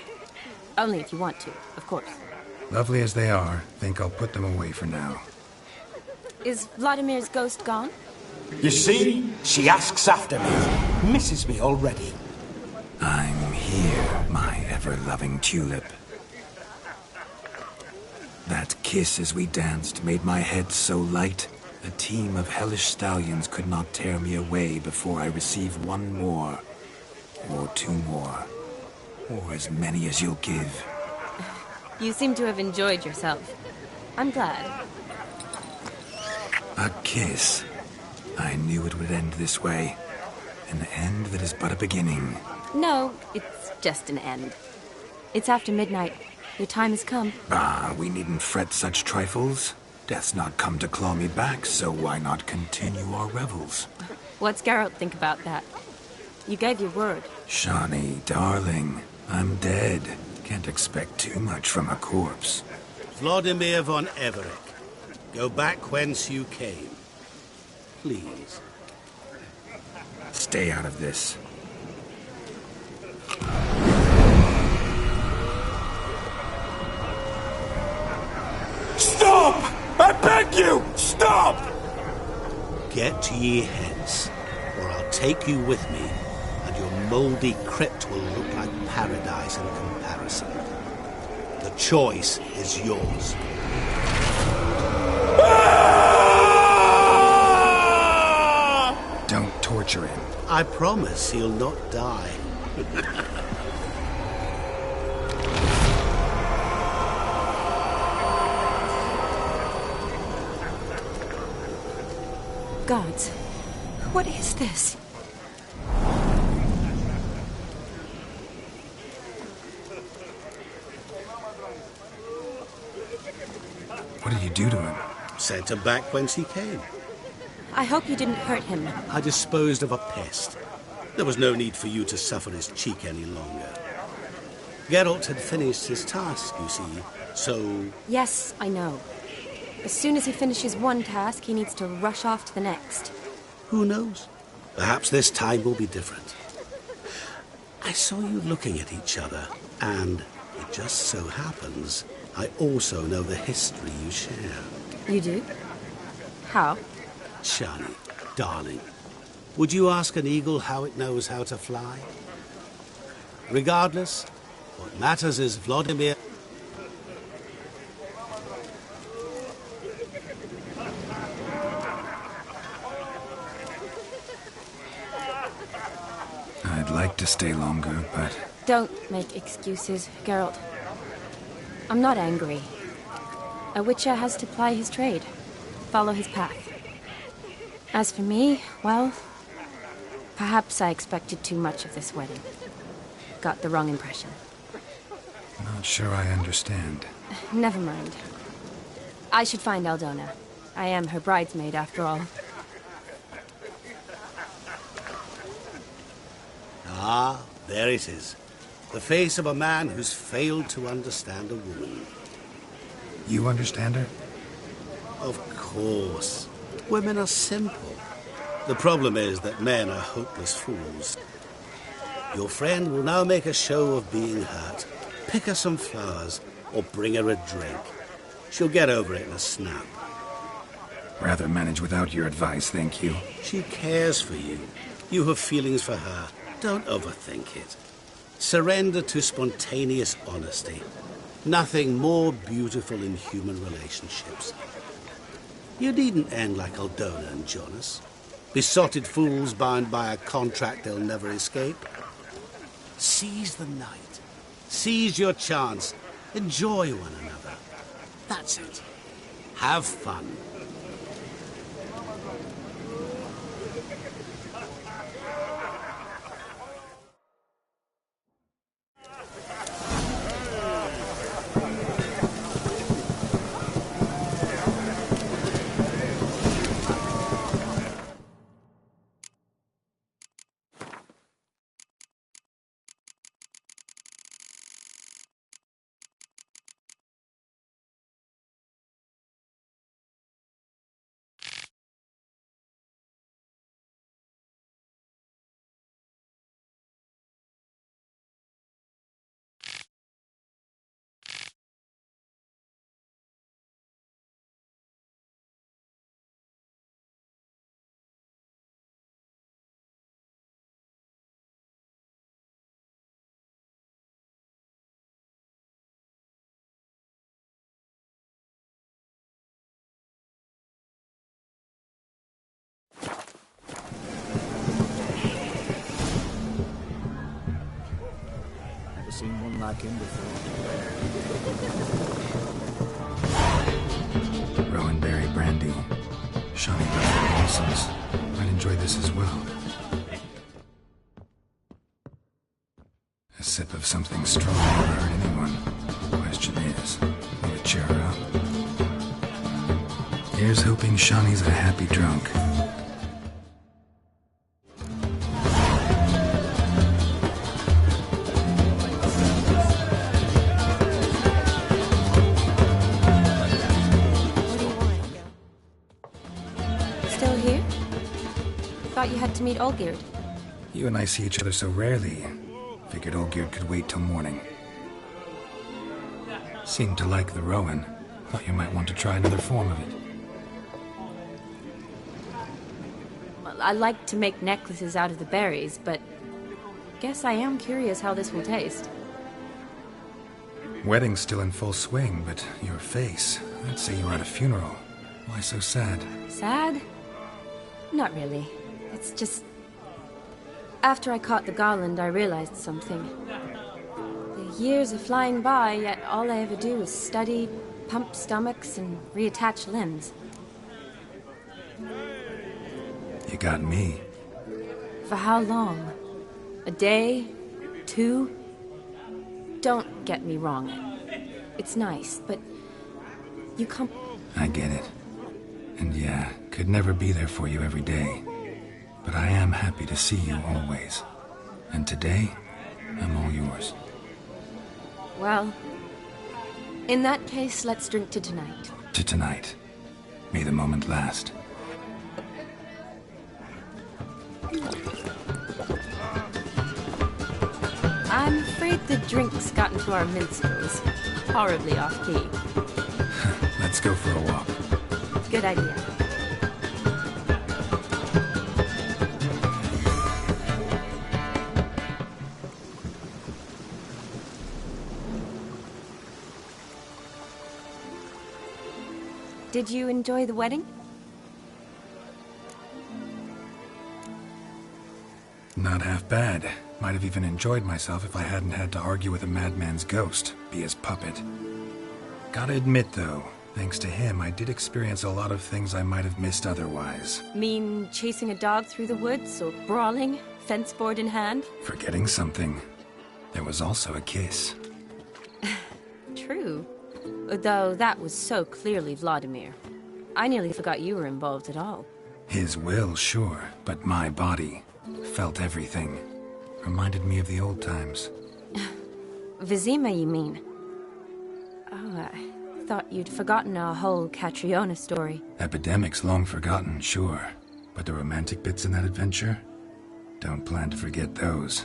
Only if you want to, of course.
Lovely as they are, think I'll put them away for now.
Is Vladimir's ghost gone?
You see? She asks after me. Misses me already.
I'm here, my ever-loving tulip. That kiss as we danced made my head so light, a team of hellish stallions could not tear me away before I receive one more, or two more, or as many as you'll give.
You seem to have enjoyed yourself. I'm glad.
A kiss. I knew it would end this way. An end that is but a beginning.
No, it's just an end. It's after midnight. Your time has come.
Ah, we needn't fret such trifles. Death's not come to claw me back, so why not continue our revels?
What's Geralt think about that? You gave your word.
Shani, darling, I'm dead. Can't expect too much from a corpse.
Vladimir von Everick, go back whence you came. Please.
Stay out of this.
Stop! I beg you! Stop!
Get ye hence, or I'll take you with me, and your mouldy crypt will look like paradise in comparison. The choice is yours.
Don't torture him.
I promise he'll not die.
Gods, what is this?
What did you do to him?
Sent him back whence he came.
I hope you didn't hurt him.
I disposed of a pest. There was no need for you to suffer his cheek any longer. Geralt had finished his task, you see, so...
Yes, I know. As soon as he finishes one task, he needs to rush off to the next.
Who knows? Perhaps this time will be different. I saw you looking at each other, and it just so happens I also know the history you share.
You do? How?
Shani, darling, would you ask an eagle how it knows how to fly? Regardless, what matters is Vladimir...
I'd like to stay longer, but...
Don't make excuses, Geralt. I'm not angry. A witcher has to ply his trade, follow his path. As for me, well, perhaps I expected too much of this wedding. Got the wrong impression.
Not sure I understand.
Never mind. I should find Aldona. I am her bridesmaid, after all.
Ah, there it is. The face of a man who's failed to understand a woman.
You understand her?
Of course. Women are simple. The problem is that men are hopeless fools. Your friend will now make a show of being hurt, pick her some flowers, or bring her a drink. She'll get over it in a snap.
Rather manage without your advice, thank you.
She cares for you. You have feelings for her. Don't overthink it. Surrender to spontaneous honesty. Nothing more beautiful in human relationships. You needn't end like Aldona and Jonas. Besotted fools bound by a contract they'll never escape. Seize the night. Seize your chance. Enjoy one another. That's it. Have fun.
Seen one like him before.
Rowan berry brandy. Shawnee balsams. I'd enjoy this as well. A sip of something strong never hurt anyone. Question is, will it cheer her up? Here's hoping Shawnee's a happy drunk.
thought you had to meet Olgierd.
You and I see each other so rarely. Figured Olgierd could wait till morning. Seemed to like the Rowan. Thought you might want to try another form of it.
Well, I like to make necklaces out of the berries, but guess I am curious how this will taste.
Wedding's still in full swing, but your face, I'd say you're at a funeral. Why so sad?
Sad? Not really. It's just... After I caught the garland, I realized something. The years are flying by, yet all I ever do is study, pump stomachs, and reattach limbs.
You got me.
For how long? A day? 2? Don't get me wrong. It's nice, but you come...
I get it. And yeah, could never be there for you every day. But I am happy to see you always. And today, I'm all yours.
Well, in that case, let's drink to tonight.
To tonight. May the moment last.
I'm afraid the drink's gotten to our minstrels. Horribly off-key.
Let's go for a walk.
Good idea. Did you enjoy the wedding?
Not half bad. Might have even enjoyed myself if I hadn't had to argue with a madman's ghost, be his puppet. Gotta admit, though, thanks to him, I did experience a lot of things I might have missed otherwise.
Mean chasing a dog through the woods, or brawling, fence board in hand?
Forgetting something. There was also a kiss.
True. Though that was so clearly Vladimir. I nearly forgot you were involved at all.
His will, sure, but my body felt everything. Reminded me of the old times.
Vizima, you mean? Oh, I thought you'd forgotten our whole Catriona story.
Epidemics long forgotten, sure. But the romantic bits in that adventure? Don't plan to forget those.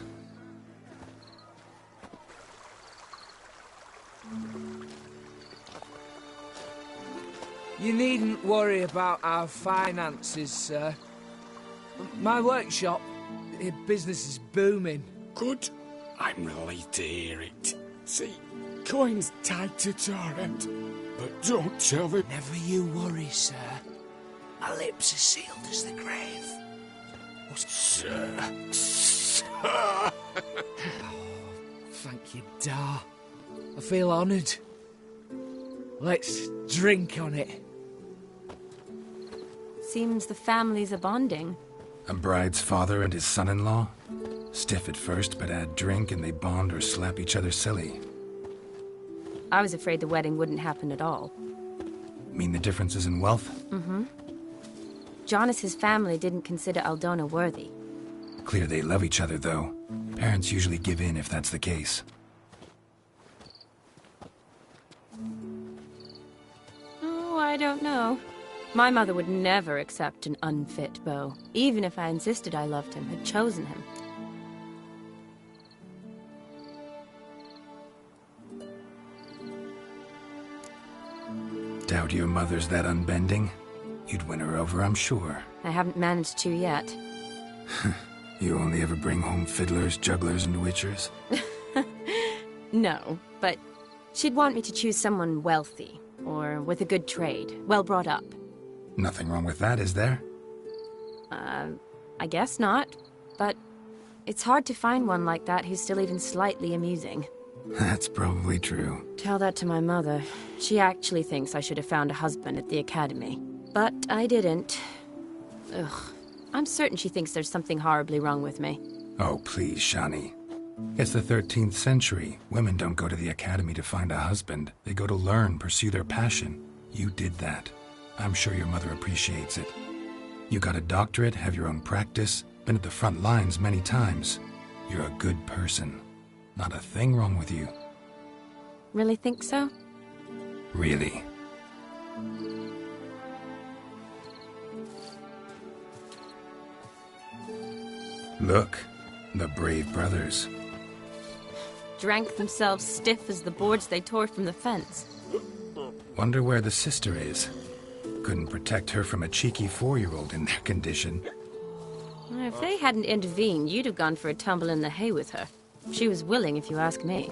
You needn't worry about our finances, sir. My workshop, business is booming.
Good. I'm relieved to hear it. See, coin's tied to Torrent, but don't tell them.
Never you worry, sir. My lips are sealed as the grave.
Sir.
Oh, thank you, Dar. I feel honoured. Let's drink on it.
Seems the families are bonding.
A bride's father and his son-in-law? Stiff at first, but add drink and they bond or slap each other silly.
I was afraid the wedding wouldn't happen at all.
Mean the differences in wealth?
Mm-hmm. Jonas's family didn't consider Aldona worthy.
Clear they love each other, though. Parents usually give in if that's the case.
Oh, I don't know. My mother would never accept an unfit beau, even if I insisted I loved him, had chosen him.
Doubt your mother's that unbending? You'd win her over, I'm sure.
I haven't managed to yet.
You only ever bring home fiddlers, jugglers, and witchers?
No, but she'd want me to choose someone wealthy, or with a good trade, well brought up.
Nothing wrong with that, is there?
I guess not, but it's hard to find one like that who's still even slightly amusing.
That's probably true.
Tell that to my mother. She actually thinks I should have found a husband at the academy. But I didn't. Ugh. I'm certain she thinks there's something horribly wrong with me.
Oh, please, Shani. It's the 13th century. Women don't go to the academy to find a husband. They go to learn, pursue their passion. You did that. I'm sure your mother appreciates it. You got a doctorate, have your own practice, been at the front lines many times. You're a good person. Not a thing wrong with you.
Really think so?
Really. Look, the brave brothers.
Drank themselves stiff as the boards they tore from the fence.
Wonder where the sister is. Couldn't protect her from a cheeky 4-year-old in their condition.
If they hadn't intervened, you'd have gone for a tumble in the hay with her. She was willing, if you ask me.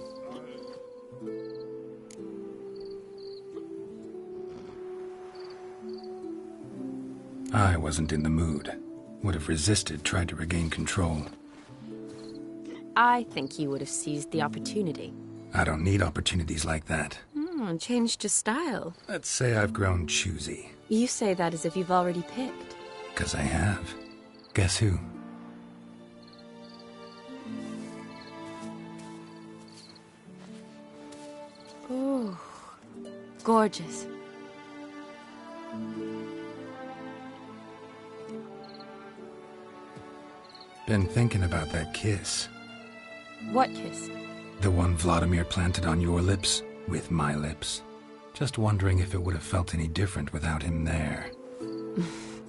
I wasn't in the mood. Would have resisted, tried to regain control.
I think you would have seized the opportunity.
I don't need opportunities like that.
Changed your style.
Let's say I've grown choosy.
You say that as if you've already picked.
'Cause I have. Guess who?
Oh, gorgeous.
Been thinking about that kiss.
What kiss?
The one Vladimir planted on your lips, with my lips. Just wondering if it would have felt any different without him there.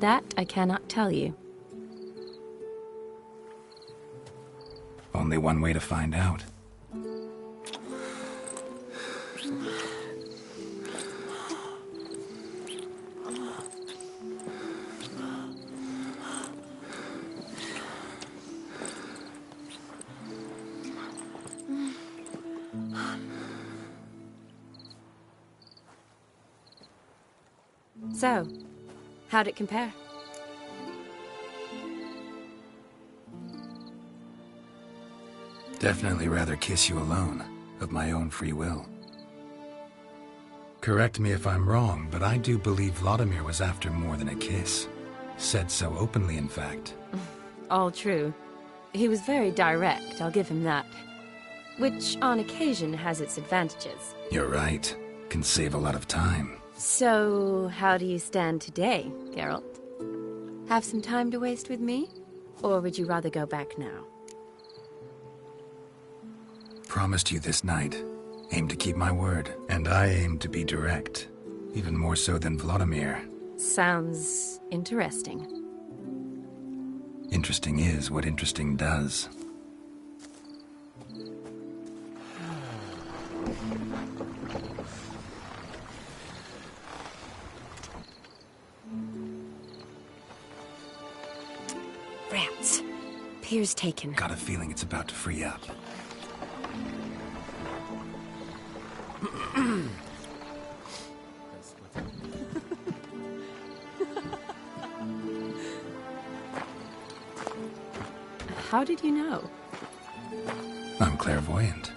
That I cannot tell you.
Only one way to find out.
So, how'd it compare?
Definitely rather kiss you alone, of my own free will. Correct me if I'm wrong, but I do believe Vladimir was after more than a kiss. Said so openly, in fact.
All true. He was very direct, I'll give him that. Which, on occasion, has its advantages.
You're right. Can save a lot of time.
So, how do you stand today, Geralt? Have some time to waste with me? Or would you rather go back now?
Promised you this night. Aim to keep my word. And I aim to be direct. Even more so than Vladimir.
Sounds interesting.
Interesting is what interesting does.
Rats. Pier's taken.
Got a feeling it's about to free up.
How did you know?
I'm clairvoyant.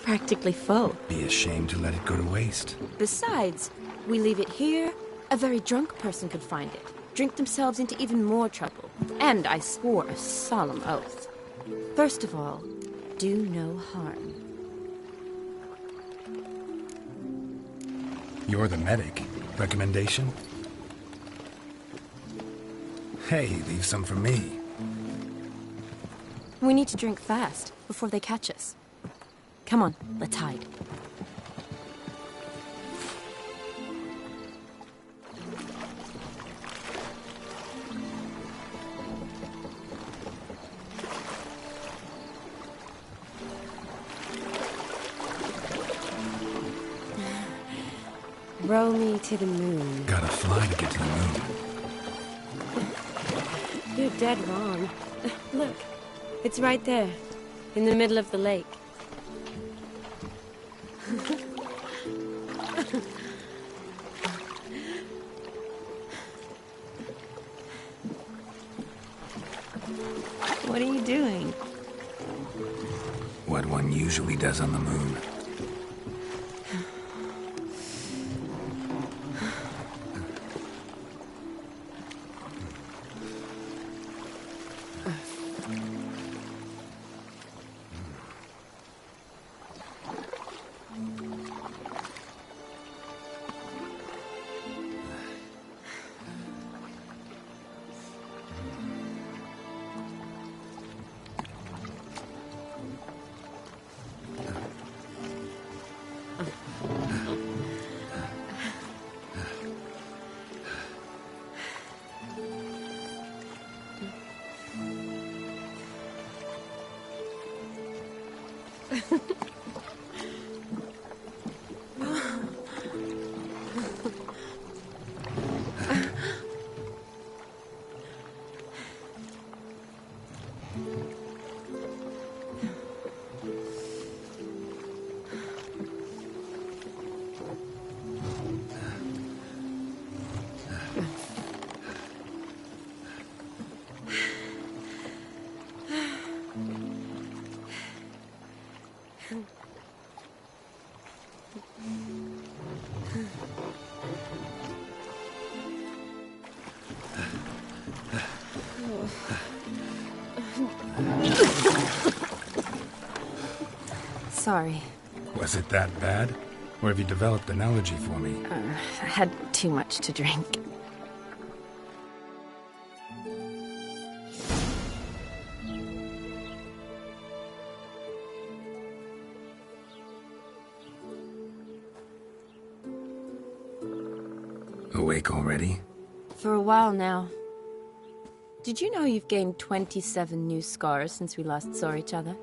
Practically full.
Be ashamed to let it go to waste.
Besides, we leave it here, a very drunk person could find it, drink themselves into even more trouble. And I swore a solemn oath. First of all, do no harm.
You're the medic. Recommendation? Hey, leave some for me.
We need to drink fast, before they catch us. Come on, let's hide. Row me to the moon.
Gotta fly to get to the moon.
You're dead wrong. Look, it's right there, in the middle of the lake. What are you doing?
What one usually does on the moon.
Sorry.
Was it that bad? Or have you developed an allergy for me?
I had too much to drink.
Awake already?
For a while now. Did you know you've gained 27 new scars since we last saw each other?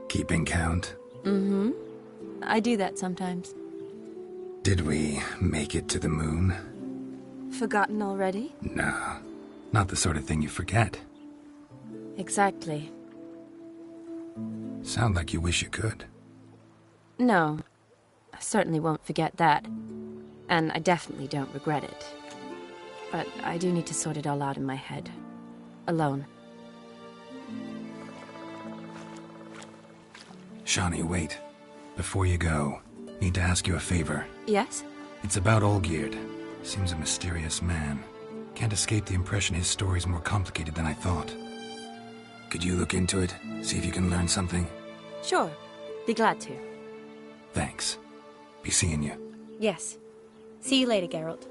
Keeping count?
Mm-hmm. I do that sometimes.
Did we make it to the moon?
Forgotten already?
No, not the sort of thing you forget.
Exactly.
Sound like you wish you could.
No. I certainly won't forget that. And I definitely don't regret it. But I do need to sort it all out in my head. Alone.
Shawnee, wait. Before you go, need to ask you a favor.
Yes?
It's about Olgierd. Seems a mysterious man. Can't escape the impression his story's more complicated than I thought. Could you look into it? See if you can learn something?
Sure. Be glad to.
Thanks. Be seeing you.
Yes. See you later, Geralt.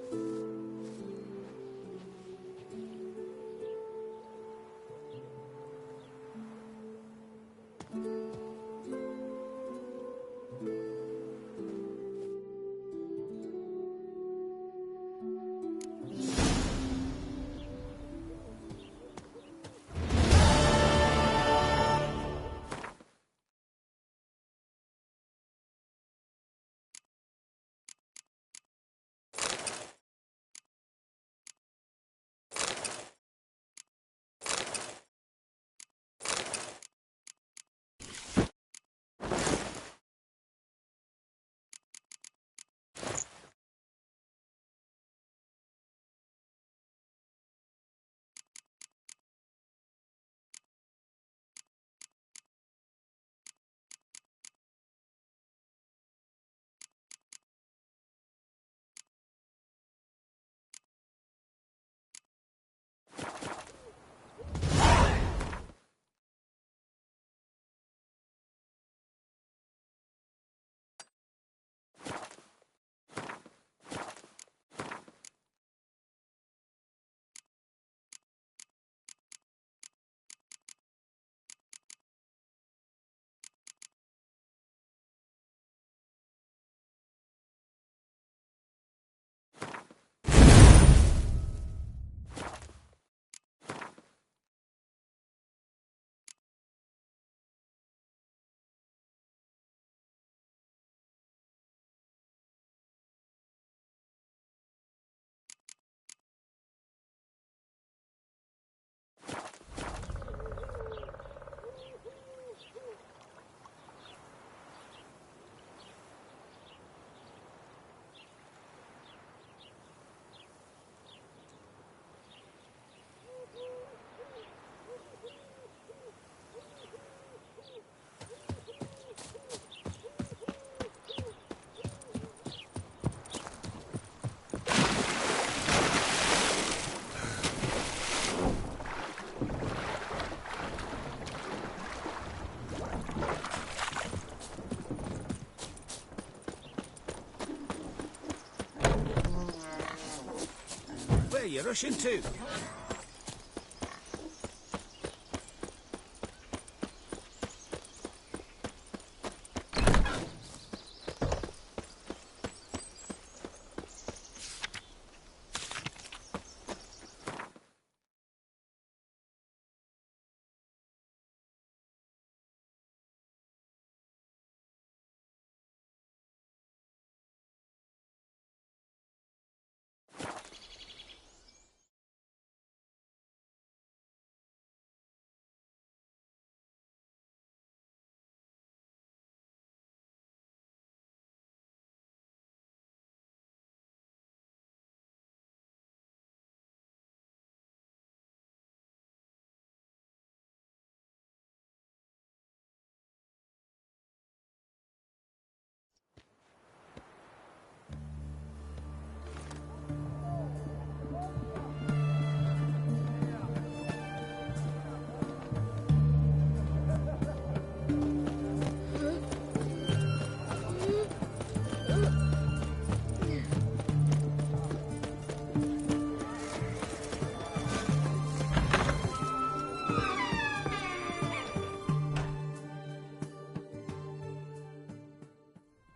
Where you rushing to?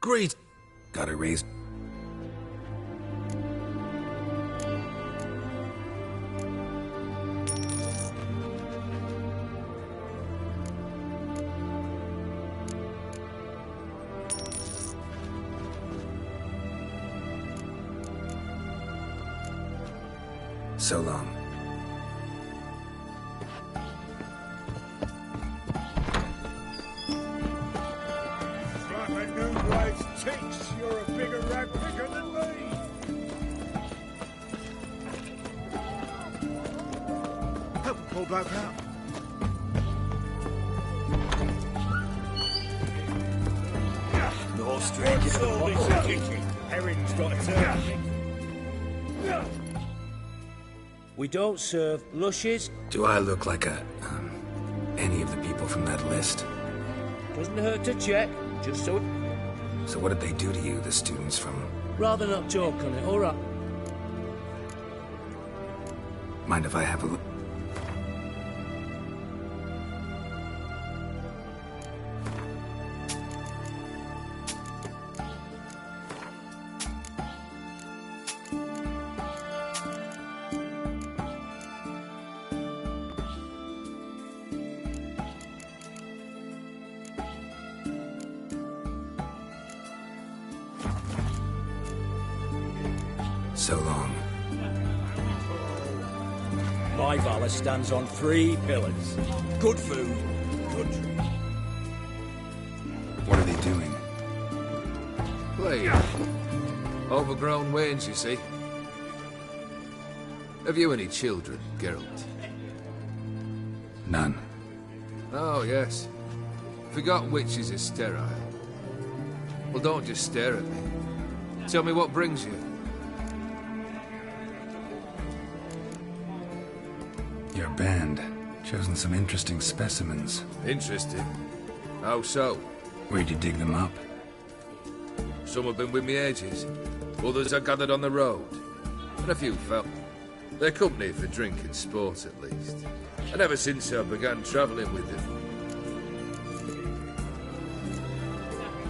Greed. Gotta raise... So long.
Like a new wife's cheeks, you're a bigger rat picker than me. Help pull back out.
No stranger to the bottle.
Herring's got a turn.
We don't serve lushes.
Do I look like any of the people from that list?
Doesn't hurt to check, just so...
So what did they do to you, the students from...
Rather not talk on it, all right?
Mind if I have a look? So long.
My valor stands on 3 pillars. Good food, good drink.
What are they doing?
Playing. Overgrown wains, you see. Have you any children, Geralt?
None.
Oh, yes. Forgot witches are sterile. Well, don't just stare at me. Tell me what brings you.
Your band. Chosen some interesting specimens.
Interesting? How so?
Where'd you dig them up?
Some have been with me ages. Others I gathered on the road. And a few fell. They're company for drink and sport, at least. And ever since I began travelling with them.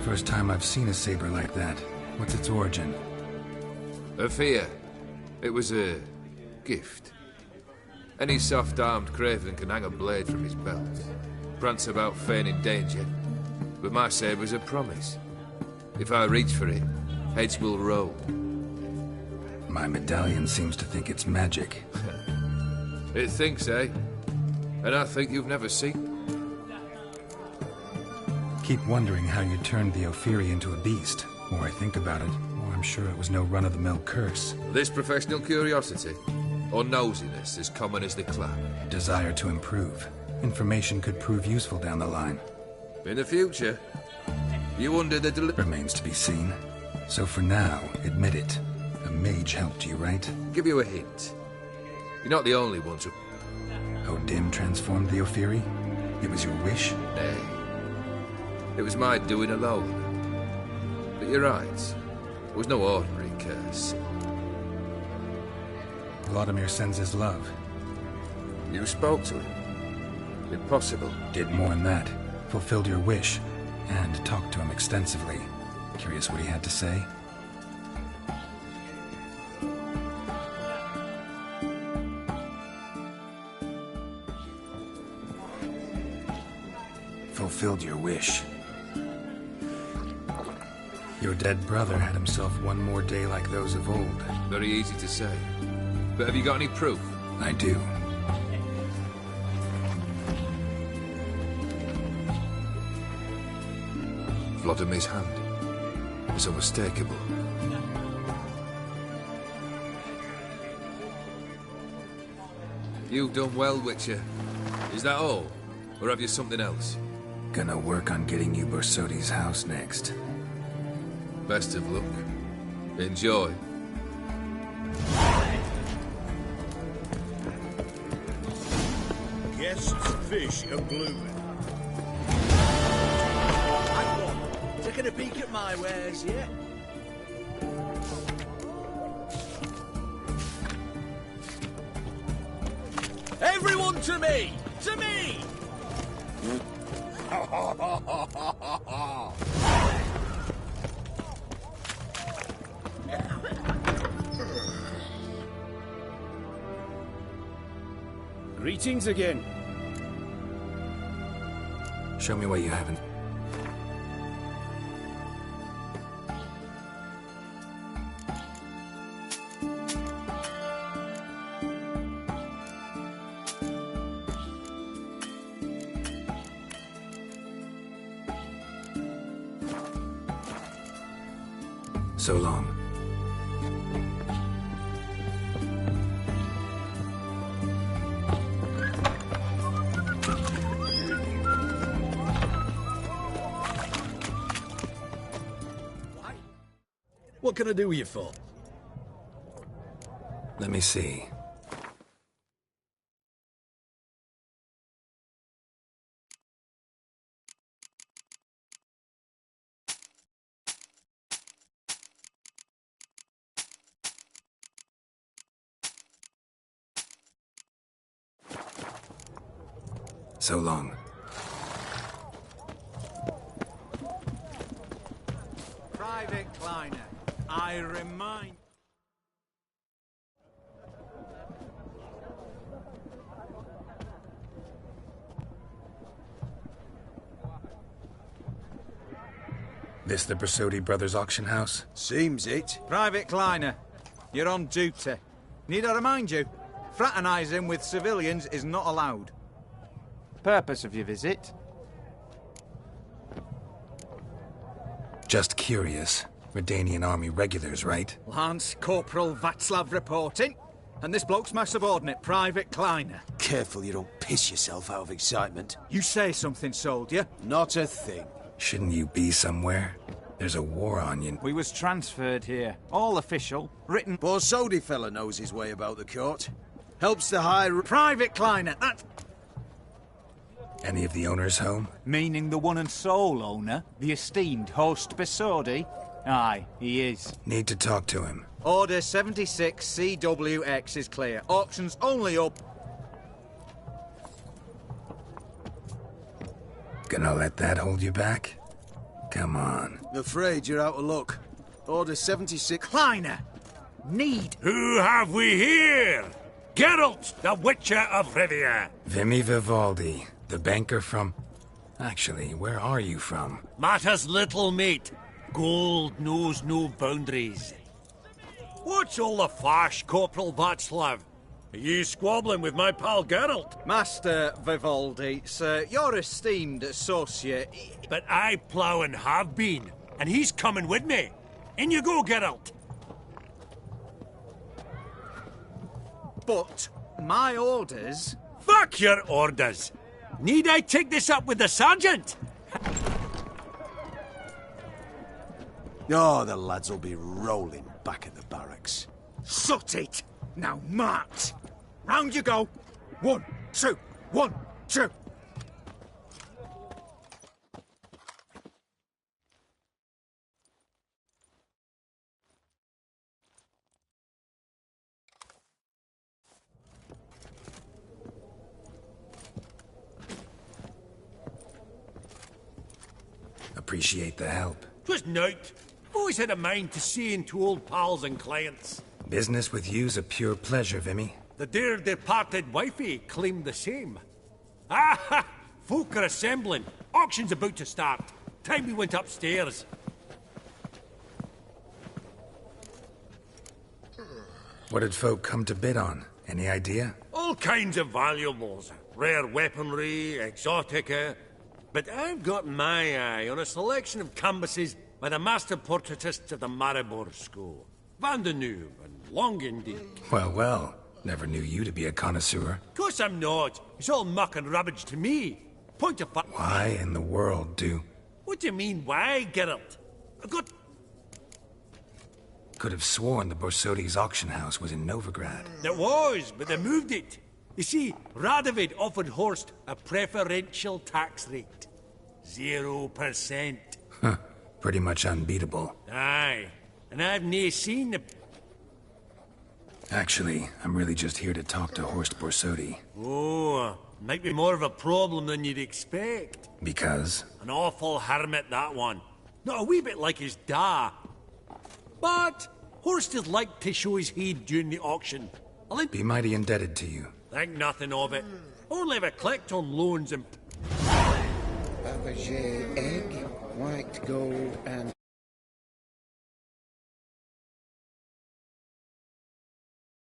First time I've seen a saber like that. What's its origin?
A fear. It was a gift. Any soft-armed craven can hang a blade from his belt, prance about feigning danger, but my saber's a promise. If I reach for it, heads will roll.
My medallion seems to think it's magic.
It thinks, eh? And I think you've never seen.
Keep wondering how you turned the Ophiri into a beast. The more I think about it, the more I'm sure it was no run-of-the-mill curse.
This professional curiosity, or nosiness as common as the clap.
Desire to improve. Information could prove useful down the line.
In the future, you wonder the
remains to be seen. So for now, admit it. A mage helped you, right?
Give you a hint. You're not the only one to...
Odim transformed the Ophiri? It was your wish?
Nay. It was my doing alone. But you're right. It was no ordinary curse.
Vladimir sends his love.
You spoke to him? Impossible.
Did more than that. Fulfilled your wish. And talked to him extensively. Curious what he had to say? Fulfilled your wish. Your dead brother had himself one more day like those of old.
Very easy to say. But have you got any proof?
I do.
Vladimir's hand. It's unmistakable. You've done well, Witcher. Is that all? Or have you something else?
Gonna work on getting you Borsodi's house next.
Best of luck. Enjoy.
Guests, fish, and blooming.
Hang on. Taking a peek at my wares yet? Everyone to me! To me!
Greetings again.
Show me what you haven't. So long.
What can I do with you for?
Let me see. So long.
Private Kleiner, I remind...
This the Bersodi Brothers auction house?
Seems it. Private Kleiner, you're on duty. Need I remind you, fraternising with civilians is not allowed. Purpose of your visit?
Just curious. Redanian army regulars, right?
Lance Corporal Václav reporting. And this bloke's my subordinate, Private Kleiner.
Careful you don't piss yourself out of excitement.
You say something, soldier?
Not a thing.
Shouldn't you be somewhere? There's a war on you.
We was transferred here. All official. Written...
Borsodi fella knows his way about the court. Helps to hire...
Private Kleiner, that...
Any of the owners home?
Meaning the one and sole owner? The esteemed host Bersodi? Aye, he is.
Need to talk to him.
Order 76 CWX is clear. Auctions only up...
Gonna let that hold you back? Come on.
Afraid you're out of luck. Order 76...
Kleiner! Need...
Who have we here? Geralt, the Witcher of Rivia.
Vimy Vivaldi, the banker from... Actually, where are you from?
Matters little, mate. Gold knows no boundaries. What's all the fash, Corporal Václav? Are you squabbling with my pal Geralt?
Master Vivaldi, sir, your esteemed associate...
But I plough and have been, and he's coming with me. In you go, Geralt.
But my orders...
Fuck your orders. Need I take this up with the sergeant?
Oh, the lads will be rolling back at the barracks.
Sut it! Now march! Round you go! 1, 2, 1, 2!
Appreciate the help.
'Twas nowt. Always had a mind to see into old pals and clients.
Business with you's a pure pleasure, Vimy.
The dear departed wifey claimed the same. Ah! Folk are assembling. Auction's about to start. Time we went upstairs.
What did folk come to bid on? Any idea?
All kinds of valuables. Rare weaponry, exotica. But I've got my eye on a selection of canvases by the master portraitists of the Maribor School. Van de Neuve and Longendijk.
Well, well. Never knew you to be a connoisseur.
Course I'm not. It's all muck and rubbish to me. Point of fact.
Why in the world do...
What do you mean, why, Geralt? I got...
Could have sworn the Borsodi's auction house was in Novigrad.
It was, but they moved it. You see, Radovid offered Horst a preferential tax rate. 0%.
Huh. Pretty much unbeatable.
Aye. And I've nae seen the...
Actually, I'm really just here to talk to Horst Borsodi.
Oh, might be more of a problem than you'd expect.
Because?
An awful hermit, that one. Not a wee bit like his da. But Horst is like to show his head during the auction.
Be mighty indebted to you.
Think nothing of it. Only ever collect on loans and...
Fabergé egg, white gold, and